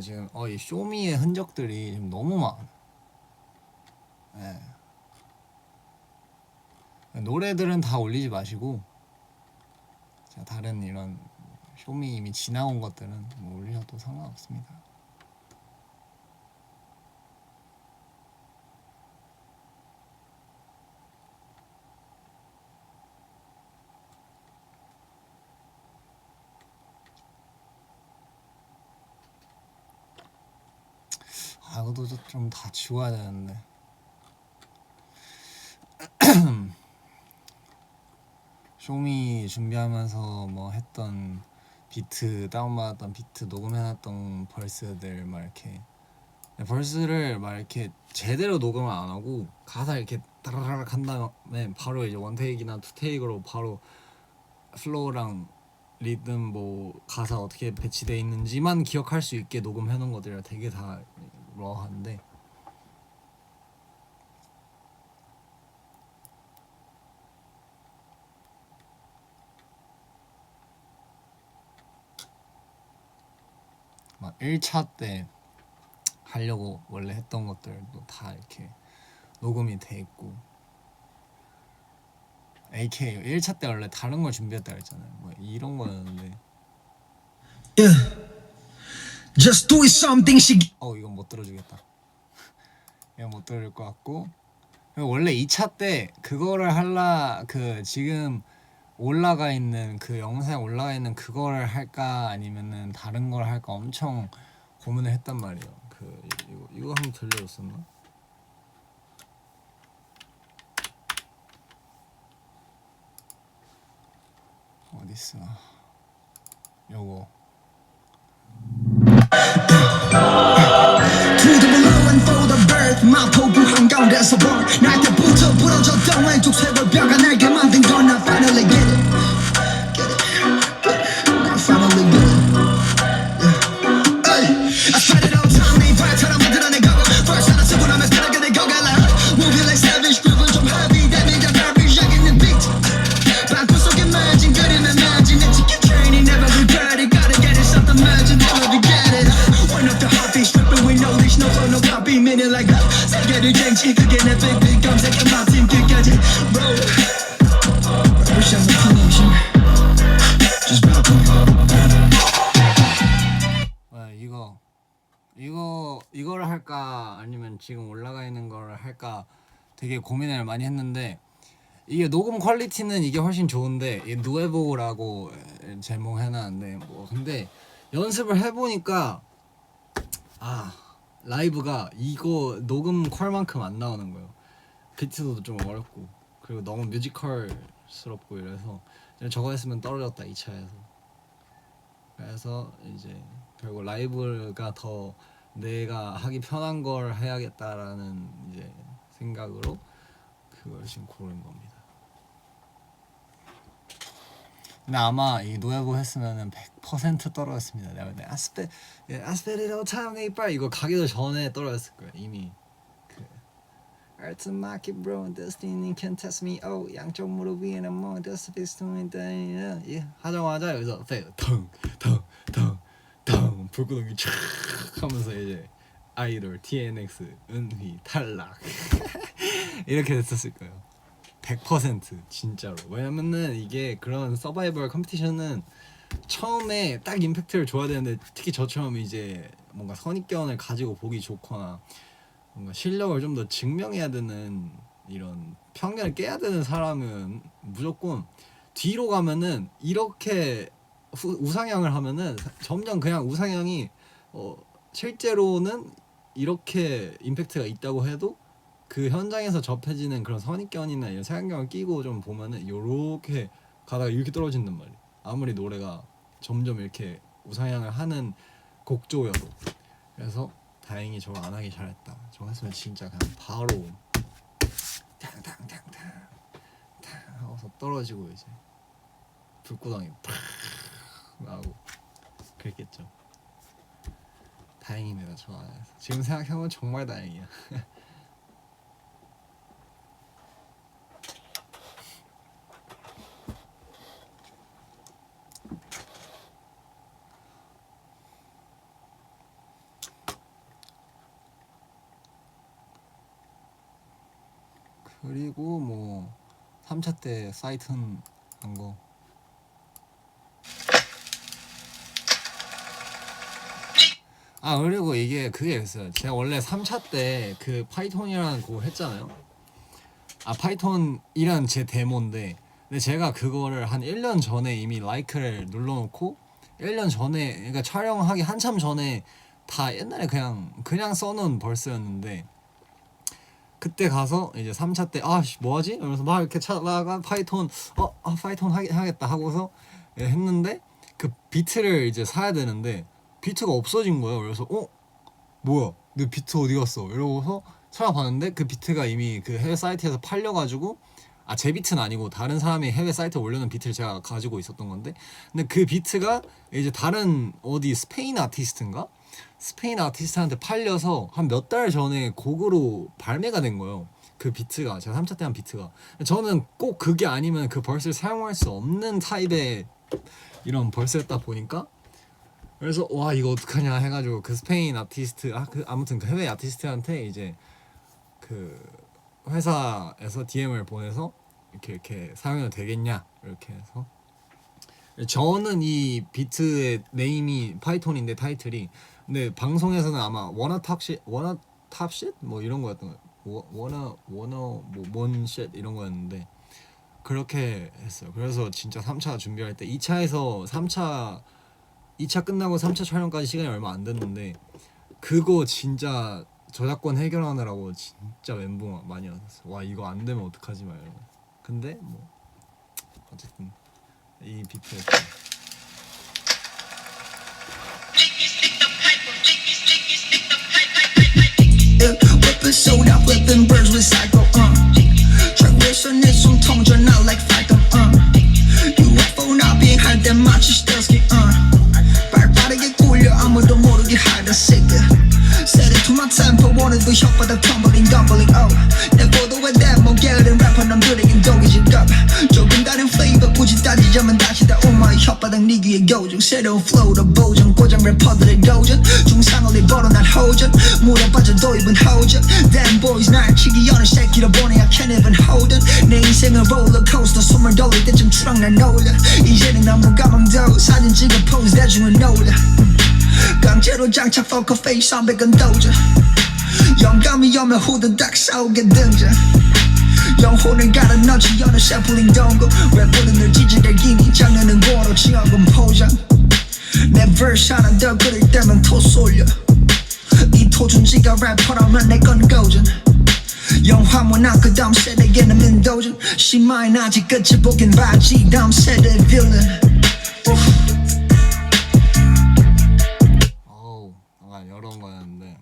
지금 이 쇼미의 흔적들이 지금 너무 많아. 노래들은 다 올리지 마시고 다른 이런 쇼미 이미 지나온 것들은 뭐 올리셔도 상관없습니다. 이것도 좀 다 지워야 되는데 쇼미 준비하면서 뭐 했던 비트 다운받았던 비트 녹음해놨던 벌스들 막 이렇게 벌스를 막 이렇게 제대로 녹음을 안 하고 가사 이렇게 따라락 한 다음에 바로 이제 원테이크나 투테이크로 바로 플로우랑 리듬 뭐 가사 어떻게 배치돼 있는지만 기억할 수 있게 녹음해 놓은 것들이라 되게 다 러한데 막 1차 때 하려고 원래 했던 것들도 다 이렇게 녹음이 돼 있고 AK 1차 때 원래 다른 걸 준비했다 그랬잖아요. 뭐 이런 거였는데 Just do it something 이건 못 들어주겠다. 이건 못 들을 것 같고 원래 2차 때 그거를 지금 올라가 있는 그 영상에 올라가 있는 그거를 할까 아니면은 다른 걸 할까 엄청 고민을 했단 말이에요. 이거 한번 들려줬었나? 어딨어? 요거 To the below and for the birth 마포구 한가운데서 born 날 때부터 부러졌던 왼쪽 쇄골뼈가 날게 만든 건 I finally get it I finally get it I started out time 내 발탈 지금 올라가 있는 걸 할까 되게 고민을 많이 했는데 이게 녹음 퀄리티는 이게 훨씬 좋은데 이 누에보라고 제목 해놨는데 뭐 근데 연습을 해보니까 라이브가 이거 녹음 퀄만큼 안 나오는 거예요. 비트도 좀 어렵고 그리고 너무 뮤지컬스럽고 이래서 저거 했으면 떨어졌다 2차에서. 그래서 이제 결국 라이브가 더 내가 하기 편한 걸 해야겠다라는 이제 생각으로 그걸 지금 고른 겁니다. 근데 아마 이 노예보 했으면은 100% 떨어졌습니다. 내가 근데 아스페리로 타운에 이빨 이거 가기도 전에 떨어졌을 거예요. 이미 그 Earth Market Bro Destiny Can't Test Me Oh 양쪽 무릎 위에는 뭐 Just Fix to Me 하자마자 여기서 텅텅텅텅 불구덩이 촥 하면서 이제 아이돌 TNX 은휘 탈락 이렇게 됐었을 거예요. 100% 진짜로. 왜냐면은 이게 그런 서바이벌 컴피티션은 처음에 딱 임팩트를 줘야 되는데 특히 저처럼 이제 뭔가 선입견을 가지고 보기 좋거나 뭔가 실력을 좀 더 증명해야 되는 이런 편견을 깨야 되는 사람은 무조건 뒤로 가면은 이렇게 우상향을 하면은 점점 그냥 우상향이 실제로는 이렇게 임팩트가 있다고 해도 그 현장에서 접해지는 그런 선입견이나 이런 색안경을 끼고 좀 보면은 요렇게 가다가 이렇게 떨어진단 말이에요. 아무리 노래가 점점 이렇게 우상향을 하는 곡조여도. 그래서 다행히 저거 안 하기 잘했다. 저거 했으면 진짜 그냥 바로 탕탕탕탕 하고서 떨어지고 이제 불구덩이 팍 나오고 그랬겠죠. 다행입니다. 저 안 해서. 지금 생각해보면 정말 다행이야. 그리고 뭐 3차 때 사이튼 한 거 그리고 이게 그게 있어요. 제가 원래 3차 때 그 파이톤이라는 곡을 했잖아요. 파이톤이란 제 데모인데 근데 제가 그거를 한 1년 전에 이미 라이크를 눌러놓고 1년 전에 그러니까 촬영하기 한참 전에 다 옛날에 그냥 써놓은 벌스였는데 그때 가서 이제 3차 때 뭐하지? 이러면서 막 이렇게 찾아다가 파이톤 파이톤 하겠다 하고서 했는데 그 비트를 이제 사야 되는데 비트가 없어진 거예요. 그래서 뭐야 내 비트 어디 갔어? 이러고서 찾아봤는데 그 비트가 이미 그 해외 사이트에서 팔려가지고 제 비트는 아니고 다른 사람이 해외 사이트에 올려놓은 비트를 제가 가지고 있었던 건데 근데 그 비트가 이제 다른 어디 스페인 아티스트인가? 스페인 아티스트한테 팔려서 한 몇 달 전에 곡으로 발매가 된 거예요. 그 비트가 제가 3차 때 한 비트가 저는 꼭 그게 아니면 그 벌스를 사용할 수 없는 타입의 이런 벌스였다 보니까 그래서 와 이거 어떡하냐 해가지고 그 스페인 아티스트 아무튼 그 해외 아티스트한테 이제 그 회사에서 DM을 보내서 이렇게 사용해도 되겠냐 이렇게 해서 저는 이 비트의 네임이 파이톤인데 타이틀이 근데 방송에서는 아마 워너 탑쉿 뭐 이런 거였던 거예요. 워너 뭔쉣 이런 거였는데 그렇게 했어요. 그래서 진짜 3차 준비할 때 2차 끝나고 3차 촬영까지 시간이 얼마 안 됐는데 그거 진짜 저작권 해결하느라고 진짜 멘붕 많이 왔었어요. 와 이거 안 되면 어떡하지 막 이러고. 근데 뭐 어쨌든 이 비트였어요. Whipping soda, flipping birds with cycle, track resonate some tone, turn out like Falcon, UFO 나비 할때 마치 스텔스키, 발빠르게 굴려 아무도 모르게 하다 sick. Set it to my tempo, 오늘도 혓바닥 tumbling, dumbling, 내 보도에 데모 게으른 래퍼 남들에겐 독이지 급 조금 다른 flavor 굳이 따지자면 다시 다 오마이 혓바닥 네 귀에 고정 새로운 flow로 보정 고장 래퍼들의 도전 중상을 입어로 난 호전 물에 빠져 도입은 호전 Damn boys 날 치기 전에 새끼로 보내 I can't even hold it 내 인생은 롤러코스터 숨을 돌릴 때쯤 추락난 놀려 이제는 너무 가망도 사진 찍어 포즈 대중은 놀려 강제로 장착 포커 페이스 300은 도전 영감이 오면 후드닥 싸우게 등장 영혼을 갈아 넣지 어느새 풀린 동고 랩보는 늘 찌질대기니 장르는 고로 칭하곤 포장 내 verse 하나 더 그릴 때면 토 쏠려 이 토준지가 래퍼라면 내 건 고전 영화문화 그 다음 세대에는 민도전 심화인 아직 끝을 보긴 봤지 다음 세대 빌런 어우 약간 이런 거였는데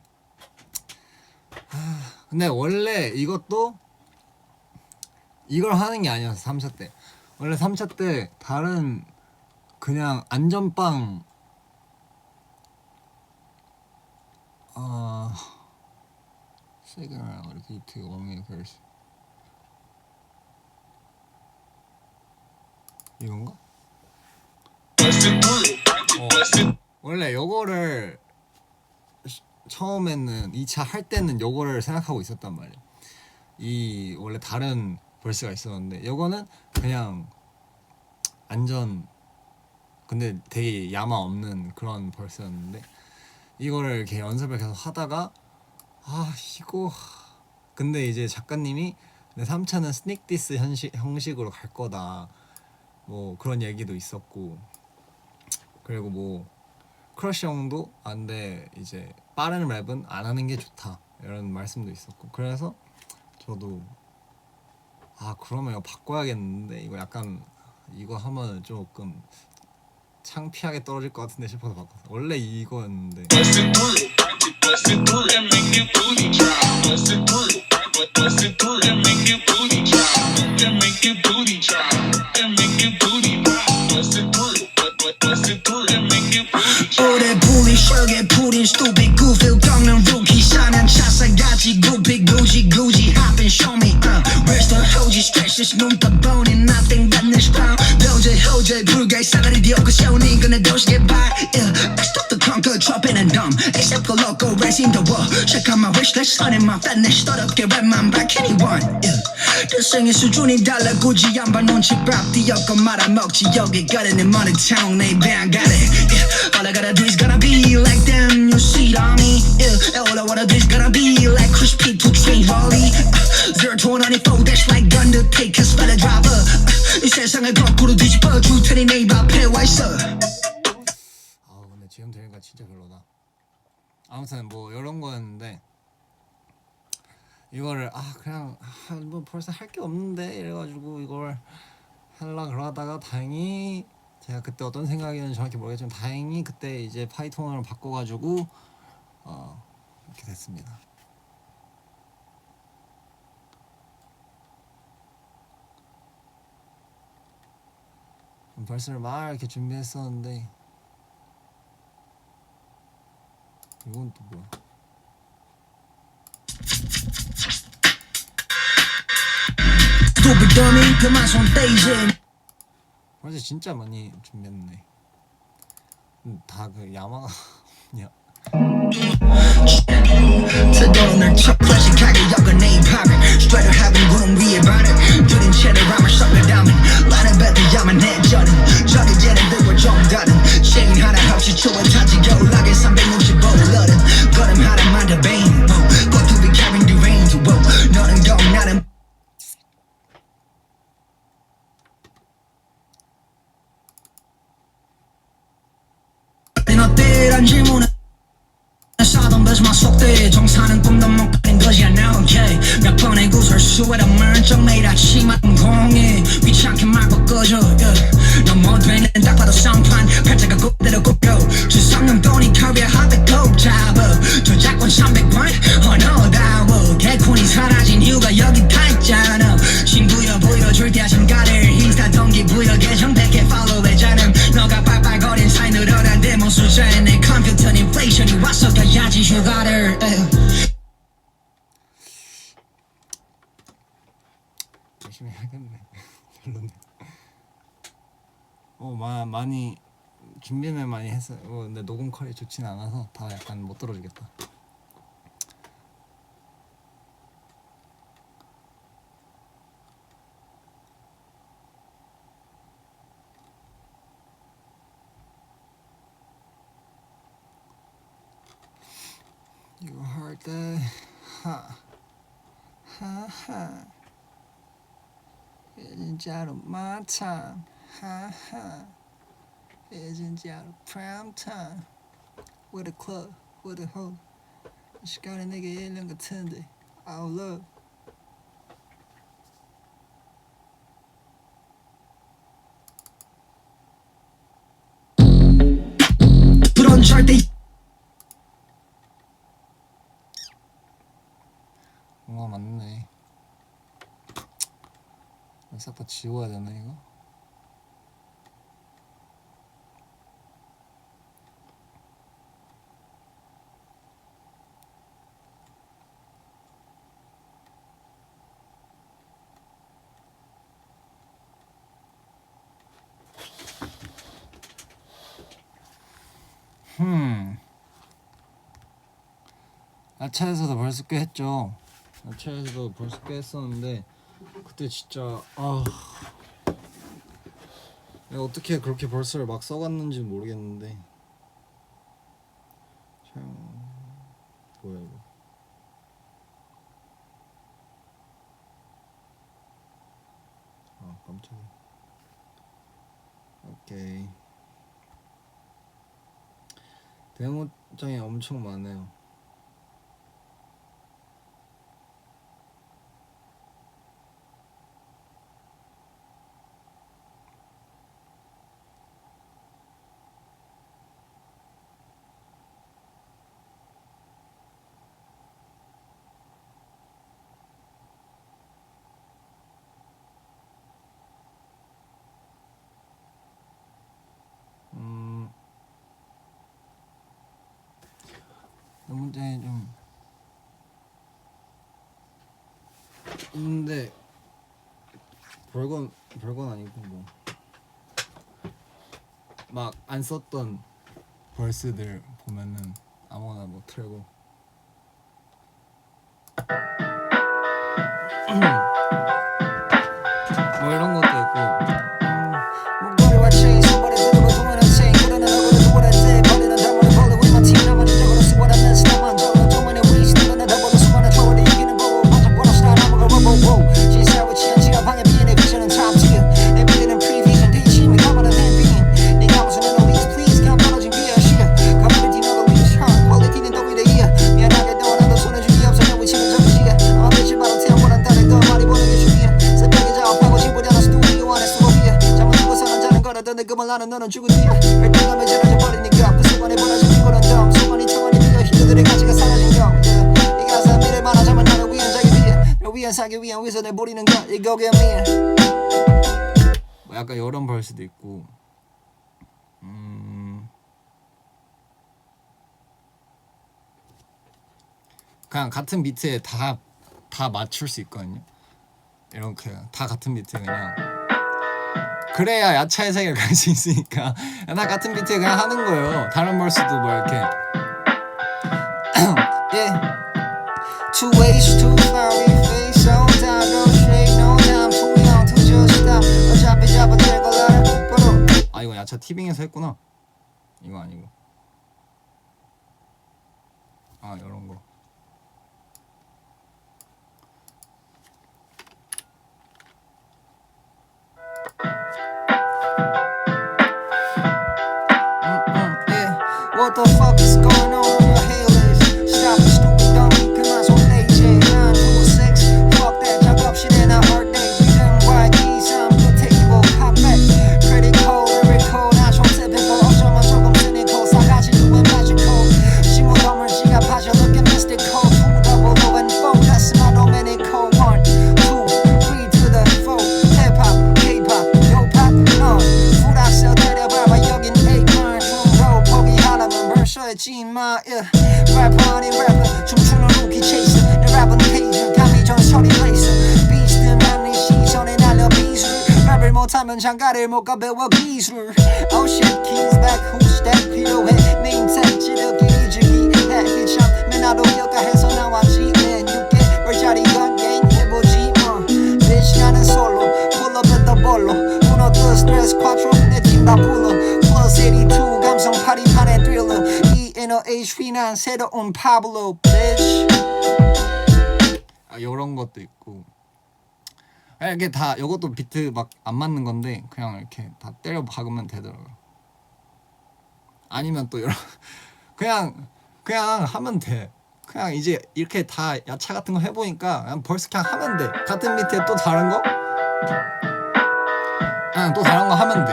근데 원래 이것도 이걸 하는 게 아니었어 3차 때 원래 3차 때 다른 그냥 안전빵 시그널 이렇게 원웨이 걸스 이건가? 원래 요거를 처음에는 2차 할 때는 요거를 생각하고 있었단 말이야. 이 원래 다른 벌스가 있었는데 요거는 그냥 안전 근데 되게 야마 없는 그런 벌스였는데 이거를 이렇게 연습을 계속 하다가 이거 근데 이제 작가님이 3차는 스닉 디스 형식으로 갈 거다 뭐 그런 얘기도 있었고 그리고 뭐 크러쉬 형도 안돼 이제 빠른 랩은 안 하는 게 좋다 이런 말씀도 있었고 그래서 저도 그러면 이거 바꿔야겠는데 이거 약간 이거 하면 조금 창피하게 떨어질 것 같은데 싶어서 바꿨어. 원래 이거였는데 오래 불린 셔게 풀인 stupid goofy 꺾는 rookie 사냥 차사가지 구피 굳이 hop and show me where's the hoji stretches 눈 떠보니 nothing but this pound 도저히 불가의 사다리 뒤엎고 세운 인간의 도시게 발 I stop the conquer dropping and dumb except for local race in the world check out my wish list on in my flatness 더럽게 랩만 back anyone 대생의 수준이 달라 굳이 안봐 눈치밥 뒤엎고 말아먹지 여기 거리는 money town 내 입에 안 가래 all I gotta do is gonna be like them you see it on me all I wanna do is gonna be like crispy to train Rolly 0 to 194 dash like Undertaker spell a driver 이 세상을 거꾸로 뒤집어 줄 테니 내 입 앞에 와있어 근데 지금 들으니까 진짜 별로다. 아무튼 뭐 이런 거였는데 이거를 그냥 뭐 벌써 할 게 없는데 이래가지고 이걸 하려 그러다가 다행히 제가 그때 어떤 생각이었는지 정확히 모르겠지만 다행히 그때 이제 파이톤으로 바꿔가지고 이렇게 됐습니다. 벌스를 막 이렇게 준비했었는데 이건 또 뭐야? stupid dummy 그만 손 떼이지 벌써 진짜 많이 준비했네. 다 그 야마가 그냥 오늘 첫 클래식하게 엮은 내 입학을 straight having 구름 위에 발을 들인 채로 람을 섞어담은 라는 배트야만 내전은 저기 쟤네들과 좀 다른 체인 하나 없이 추워타지고 올라게 365러른 걸음 하나만 더 베인 But to be carrying the reins 너는 고 나는 어때란 질문은 사던 배수만 속대 정사는 꿈도 못 가린 것이 아니야 okay 몇 번의 구설수에다 물정 매일 아침 공에 귀찮게 말고 꺼져 너무 되는 딱 봐도 상판 팔자가 그대로 굽고 주성령 돈이 커리어 하백 톱 잡아 저작권 300번 언어다워 개콘이 사라진 이유가 여기 다 있잖아 신부여 보여줄 때 아침가를 인스타 동기부여 계정 100개 팔로우해자는 너가 빨빨거린 사이 늘어난 데모 숫자에 내 컴퓨터는 인플레이션이 왔어 가야지 휴가를 열심히 해야겠네. 별로네. 많이 준비는 많이 했어요. 근데 녹음 퀄이 좋진 않아서 다 약간 못 들어주겠다. 이거 할 때 하하 진짜로 my time 하하 진짜로 prime time with a club with a hoe 이 시간에 내게 1년 같은데 I love 그런 절대 뭔가 맞네. 싹 다 지워야 되나 이거? 아차에서도 벌써 꽤 했죠. 아차에서도 벌써 꽤 했었는데 그때 진짜 내가 어떻게 그렇게 벌써를 막 써갔는지 모르겠는데 참 뭐야 이거. 깜짝이야. 오케이. 메모장이 엄청 많아요. 문제 좀 있는데 별건 아니고 뭐 막 안 썼던 벌스들 보면은 아무거나 뭐 틀고 뭐 이런 것도 있고. 목도리와 체인 손발에 들고 동안한 체인 그러는 얼굴에 누구라 때 버리는 담원을 벌레 위만 팀 나만 이적으로 수월한 스타만 저런 동안의 위시 뜨거나 다보다 수많은 초월이 이기는 보고 반짝 보는 스타일 아무가 로보보 신사와 취한 지가 방에 비인의 비전은 탑티어 내 미래는 프리비전 대침이 가만한 햄빙 네가 무슨 enemies please 감 떨어진 비어 시야 커뮤니티 never leaves her 퀄리티는 더 위대해 미안하게 너 나도 손에 주기 없어 내 위치를 적으시야 아마 며칠 바로 태어보란 다른 더 많이 보는 게 중이야 새벽에 작업하고 집으려는 스튜디오 안에 수고비야 잠을 두고서는 자는 거라도 내 금을 나는 너는 죽은 뒤야 혈통감에 지나져 버리니까 그 순간에 벌어진 이거는 덤 순간이 청원이 비어 히트들의 가치가 사라진 거 이 가사 미래 말하자면 나를 위한 자기 위해 널 위한 사기 위한 위선을 부리는 것 이거게 미야 뭐 약간 이런 벌스도 있고 그냥 같은 비트에 다 맞출 수 있거든요. 이렇게 다 같은 비트에 그냥 그래야 야차의 세계를 갈 수 있으니까 다 같은 비트에 그냥 하는 거예요. 다른 벌스도 뭐 이렇게 yeah. Two ways to fly we face all time no shade no time too young to just stop 어차피 잡아질 걸 알아 바로 아 이거 야차 티빙에서 했구나. 이거 아니고 이런 거. yeah. What the fuck is going on your hair list Stop the stupid dummy 그만 손 내지 9 to 6 Fuck that 작업실에 나 all day Reading YD some good table cop back Credit code lyrical not so typical 어쩌면 조금 cynical 싸가지 두은 magical 심오덤을 지갑하죠 looking mystical 2 double O and 4 that's my dominical 1 2 3 to the 4 hip-hop K-pop yo-pop 불악셀 때려봐봐 여긴 8만 중로 포기하려면 벌써 했지마 yeah. 래퍼 아닌 래퍼 춤추는 루키 체이스 내 랩은 페이지 감히 전설이 레이스 비스듬한 네 시선에 날려 비술 랩을 못하면 장가를 못 가 배워 기술 Oh shit keys back who's that 필요해 name tag 지르기 즐기해 이참 나도 효과해서 나왔지 내 6개월짜리 연예인 해보지 Bitch 나는 솔로 pull up at the bollo uno dos tres cuatro 내 팀 다 불러 plus 82 감성 파리판의 thriller ENOHP 난 새로운 파블로 bitch 이런 것도 있고 이게 다 이것도 비트 막 안 맞는 건데 그냥 이렇게 다 때려 박으면 되더라고요. 아니면 또 이런 그냥 하면 돼. 그냥 이제 이렇게 다 야차 같은 거 해보니까 그냥 벌써 그냥 하면 돼. 같은 비트에 또 다른 거 그냥 또 다른 거 하면 돼.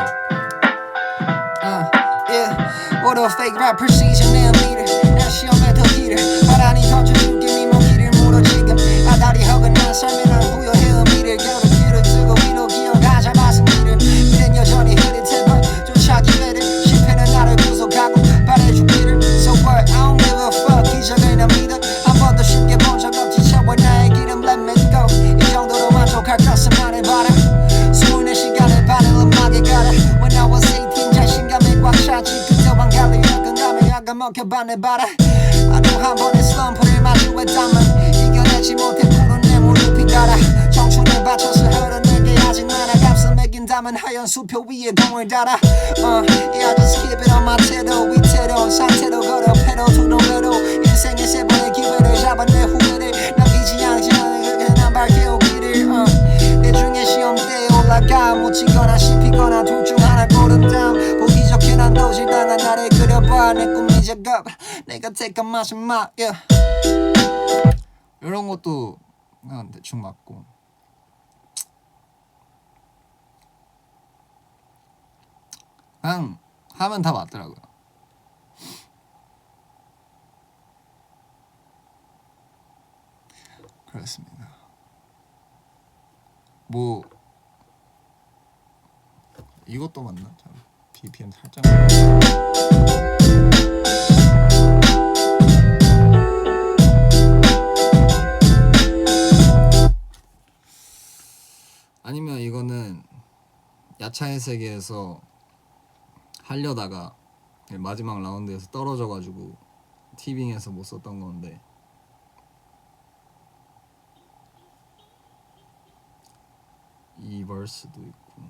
Yeah, what a fake rap precision 내 leader 내 시험에 더 길을 바라니 던져줄게 네 먹기를 물어 지금 아다리 허근한 삶에 난 부여해 의미를 겨울 길을 뜨고 위로 기어가자 마승기를 미래는 여전히 흐릿해봐 쫓아 기회를 실패는 나를 구속하고 바래주기를 So what, I don't give a fuck 기적을 난 믿어 한 번도 쉽게 본 적 없지 저와 나의 길은 let me go 이 정도로 만족할 것은 안 해봐라 24시간을 바늘 음악에 가라 When I was 18 자신감에 꽉 찼지 그때만 갈리 건강에 약간 먹혀봤네 봐라 하루 한 번의 슬럼프를 마주했다면 이겨내지 못해 푸른 내 무릎이 가라 청춘을 바쳐서 흘러내게 아직 많아 값을 매긴다면 하얀 수표 위에 공을 달아 Yeah I just keep it on my 태도 위태로운 상태로 걸어 패로 투동으로 인생의 세 번의 기회를 잡아 내 후회를 남기지 않지 않아 그게 난 밝게 오기를 내 중에 시험대에 올라가 묻히거나 씹히거나 둘 중 하나 고른 다음 보기 좋게 난 도질당한 나를 그려봐 내 꿈이 작업 내가 택한 맛은 맛 yeah. 이런 것도 그냥 대충 맞고 그냥 하면 다 맞더라고요. 그렇습니다. 뭐 이것도 맞나? 참, BPM 살짝 아니면 이거는 야차의 세계에서 하려다가 마지막 라운드에서 떨어져가지고 티빙에서 못 썼던 건데 이 버스도 있고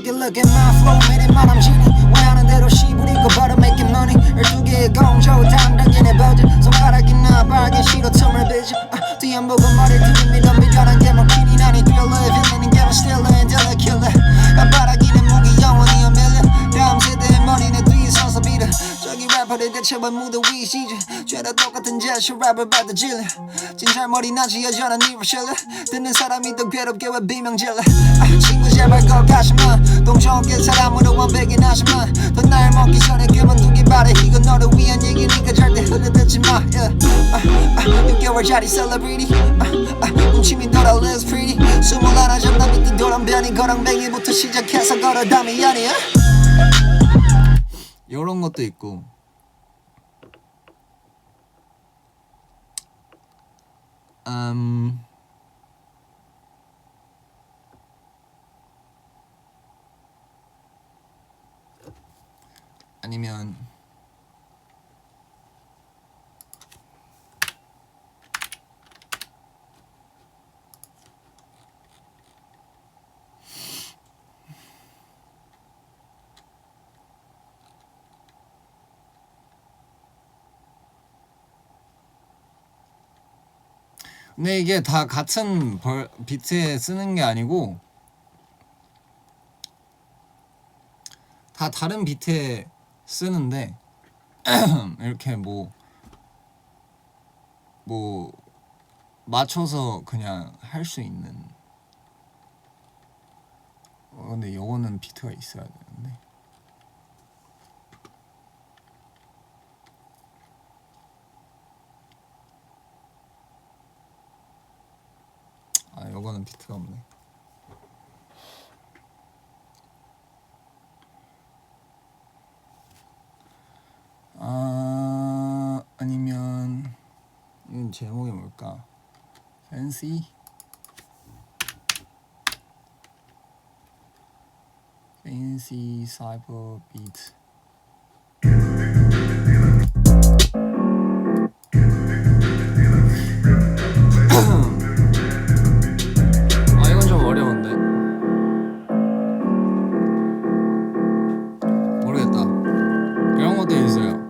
Look at my flow 매일 말함지는 왜 하는 대로 씨부리고 벌어 making money 12개의 공조 담당인의 버즈 손가락이나 빨간 시로 틈을 빚어 뒤안 보고 머리를 들이밀어 미련한 게 먹히니 난이 thriller 빌리는 게만 stiller and dealer killer 바라기는 무기 영원히 엄밀려 다음 세대의 머리는 뒤에 서서 빌어 저기 래퍼들 대체 왜 무대 위 시즈 죄다 똑같은 제시 랩을 받아질래 진찰머리 나지 여전한 니 실래 듣는 사람이 더 괴롭게 왜 비명질래 친구 제발 거 가시마 동정계 사람으로 완벽히 나지만 넌 날 먹기 전에 그만두기 바래 이건 너를 위한 얘기니까 절대 흘려듣지 마 6개월짜리 celebrity 움침이 돌아 lives pretty 21 전담이 도란변이 거랑뱅이부터 시작해서 걸어담이 아니야 이런 것도 있고 아니면 근데 이게 다 같은 비트에 쓰는 게 아니고 다 다른 비트에 쓰는데 이렇게 뭐 맞춰서 그냥 할 수 있는 근데 요거는 비트가 있어야 되는데 요거는 비트가 없네. 아니면 이 제목이 뭘까? Fancy? NC 사이버 비트. 아 이건 좀 어려운데. 모르겠다. 이런 것도 있어요.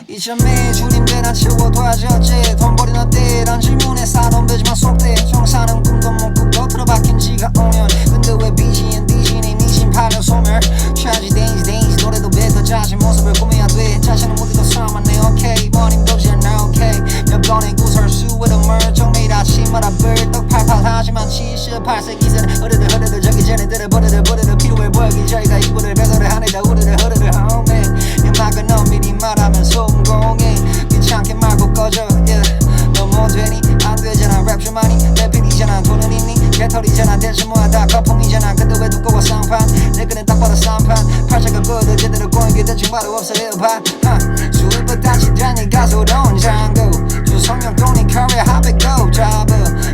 이참에 주님들 나 치워둬야지 돈 버린 어때 이런 질문에 싸던 배지만 속대 정사는 꿈도 못 꾸고 틀어박힌 지가 5년 근데 왜 BGN DG니 미신 팔려 소멸 트래지 데인지 노래도 배더 자신 모습을 꾸며야 돼 자신은 못 잊었어만 내 오케이 머님도 나 오케이 몇 번의 구설수에도 멀쩡 매일 아침마다 벌떡 팔팔 하지만 78세 기세는 흐르들 저기 쟤네들을 버르들 필요해 보이기 저희가 이불을 배설을 하네다 우르르 homie 음악은 엄밀히 말하면 성공해 귀찮게 말고 꺼져 yeah. 너 뭐 되니 안 되잖아 랩 좀 하니 내 필이잖아 돈은 있니 개털이잖아 대체 뭐야 다 거품이잖아 근데 왜 두꺼워 쌍판 내 끈은 딱 봐도 쌍판 팔자가 끄도 제대로 꼬인 게 대충 봐도 없어 힙합 수입을 다시 다니 가소로운 장고 주성형돈이 커리어 핫백고 잡아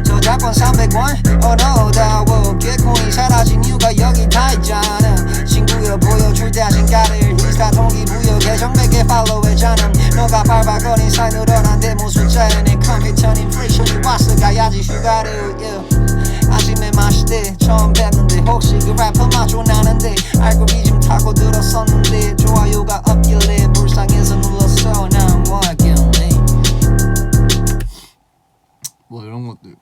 저작권 300원 언어다워 개콘이 사라진 이유가 여기 다 있잖아 친구여 보여줄 자신감을 인스타 동기부여 계정 100개 팔로우했잖아 너가 발발거린 사이 늘어난 데모 숫자에 내 컴퓨터 인플레이션이 왔어 가야지 휴가를 yeah. 아침에 마실 때 처음 뵙는데 혹시 그 래퍼 맞춰 나는데 알고리즘 타고 들었었는데 좋아요가 없길래 불쌍해서 눌렀어 난 왔길래 뭐 이런 것도 있고.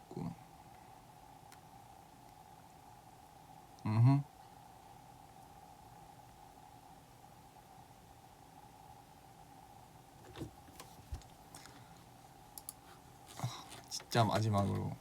진짜 마지막으로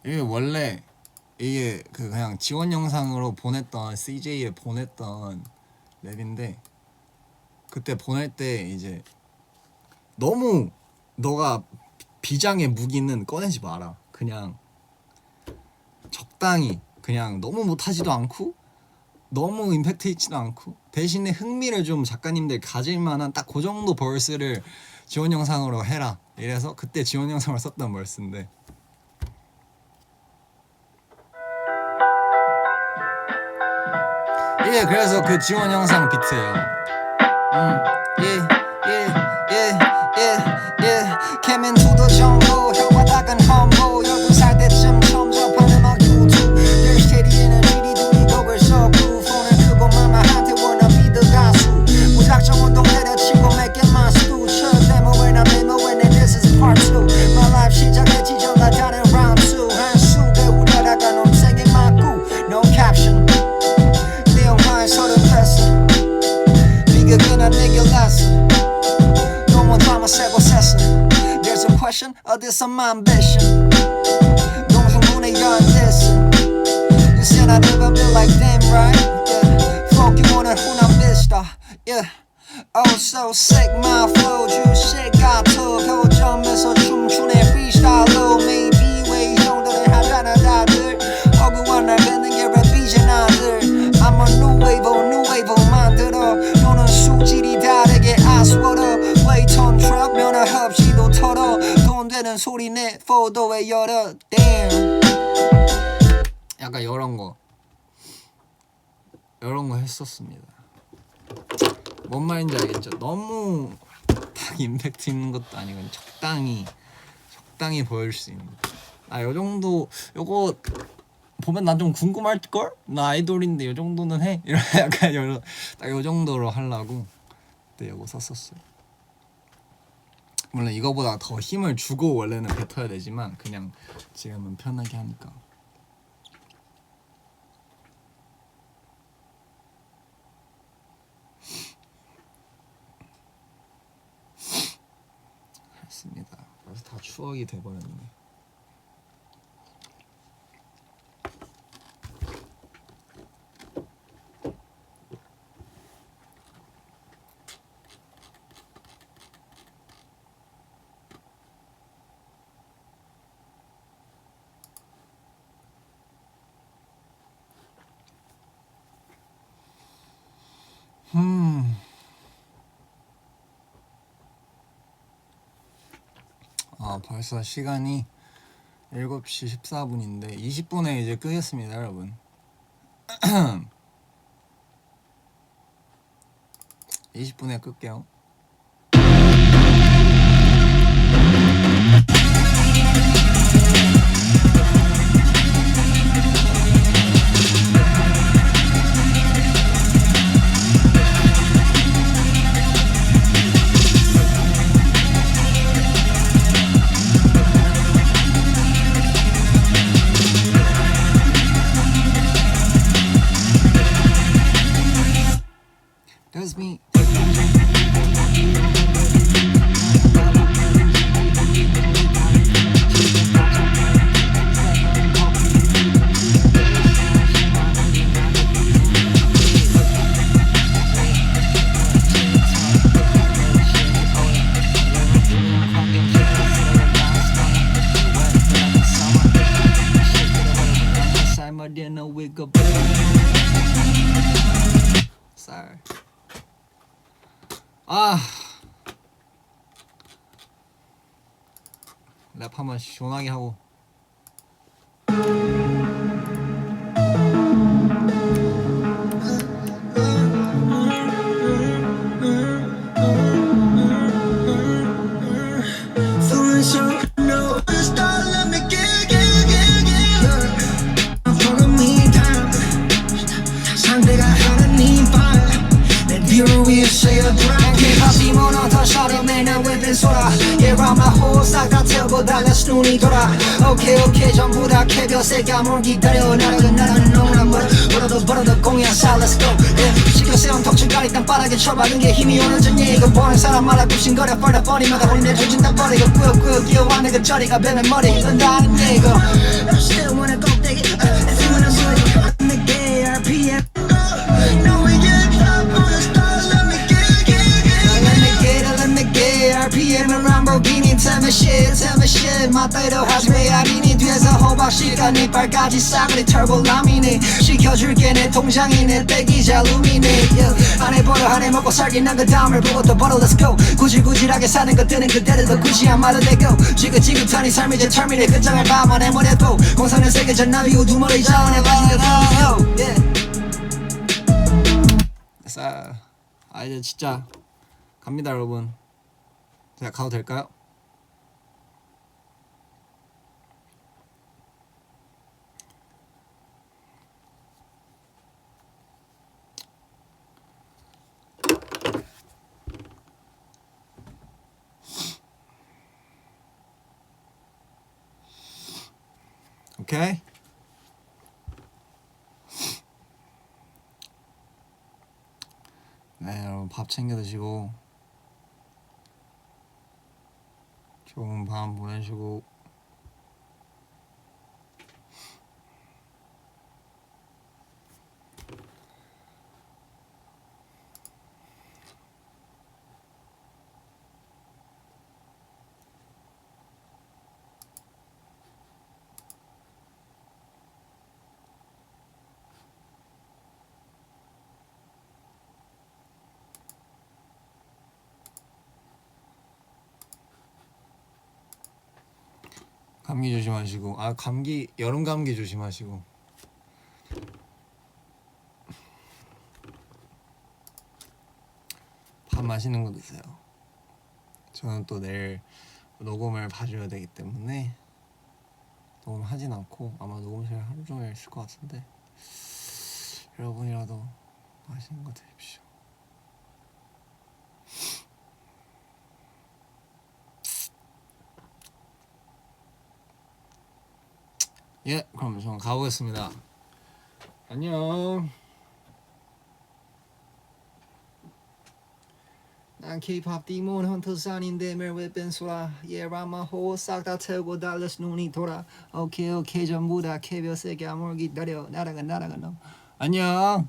이게 원래 이게 그 그냥 지원 영상으로 보냈던 CJ에 보냈던 랩인데 그때 보낼 때 이제 너무 너가 비장의 무기는 꺼내지 마라. 그냥 적당히 그냥 너무 못하지도 않고 너무 임팩트 있지도 않고 대신에 흥미를 좀 작가님들 가질 만한 딱 그 정도 벌스를 지원 영상으로 해라. 이래서 그때 지원 영상을 썼던 벌스인데 예, 그래서 그 지원 영상 비트예요. Came into the jungle 혀바닥은 humble 12살 때쯤 처음 접한 음악 유튜브 There's steady energy 둘이 곡을 썼고 폰을 들고 마마한테 wanna be the 가수 무작정 운동 때려치고 make it my stew 첫 데모에 난 메모에 내 this is part 2 My life 시작했지 전날 다른 round 2 한 수대 우려다가 넌 세게 맞고 No caption 내 영화에 서른 뺐어 비극이나 내게 놨어 No one time I said what's There's a question, this is my ambition 동중문에 you're listen You said I never feel like them, right? Yeah. Fuck you wanna who I'm bitch, yeah Oh so sick, my flow 주식 같아 교점에서 춤추네 freestyle로 Maybe 왜 이 정도는 하잖아 다들 억울한 날 뱉는 게 랩이지 나들 I'm a new wave 만들어 너는 수질이 다르게 I swear 웨이턴 트럭 면허 없이도 털어 돈 되는 소리 내 포도에 열어 Damn 약간 이런 거 했었습니다. 뭔 말인지 알겠죠? 너무 딱 임팩트 있는 것도 아니고 적당히 보여줄 수 있는 거. 아, 요 정도 요거 보면 난 좀 궁금할걸? 나 아이돌인데 요 정도는 해? 이런 약간 딱 요 정도로 하려고 그때 요거 썼었어요. 물론 이거보다 더 힘을 주고 원래는 뱉어야 되지만 그냥 지금은 편하게 하니까. 했습니다. 그래서 다 추억이 돼버렸네. 벌써 시간이 7시 14분인데 20분에 이제 끄겠습니다, 여러분. 20분에 끌게요. That's me. Sorry. 랩 한번 시원하게 하고. Feeling so low, start let me get. Follow me down. 상대가 하나님 봐. 내 뒤로 위에 세워 drown. 다시 모너 더 셔름해 나 whipping 소라. Yeah, round my whole 싹다 태우고 달려 눈이 돌아. Okay, 전부 다 캐벼 새까물 기다려. 나라는 농랑 벌어도 공이야 사 let's go. Yeah, 시켜 세운 턱줄까지 땅바닥에 쳐박은 게 힘이 오는 전예. 이거 보는 사람 말아 굽신거려 뻘다 버리마다 혼이 내 조진 다 버리고 꾸역꾸역 기어왔네 그 저리가 뱀의 머리 흔든다는 얘기. I still wanna go take it. If you wanna do it, I'm the gay RPM. No, we get up on the stars, let me get. Let me get RPM and Lamborghini. Tell me shit 맞다이도 하지마 야비니 뒤에서 호박씨가 네 발까지 싸그리 터보 라미네. 시켜줄게 내 통장이네 떼기자 루미네. 한해 벌어 한해 먹고 살긴 난 그 다음을 보고 또 벌어 let's go. 구질구질하게 사는 것들은 그대로도 굳이 안 말아도 되고. 지긋지긋하니 삶이 이제 terminate 끝장을 봐만 해버려도 공상의 세계 전남 이후 두 머리 자원해봐도 이제 진짜 갑니다, 여러분. 제가 가도 될까요? 오케이. 네, 여러분 밥 챙겨 드시고 좋은 밤 보내시고 감기 조심하시고 감기 여름 감기 조심하시고 밥 맛있는 거 드세요. 저는 또 내일 녹음을 봐줘야 되기 때문에 녹음하진 않고 아마 녹음실 하루 종일 있을 것 같은데 여러분이라도 맛있는 거 드십시오. 예, 그럼 저는 가보겠습니다. 안녕. 난 K-pop 디몬 헌터산인데 멜왜 뺀소라. Yeah, I'm a whole 싹다 태우고 달려 눈이 돌아. Okay, 전부 다 캐벼 세게 아무를 기다려. 날아가 너. 안녕.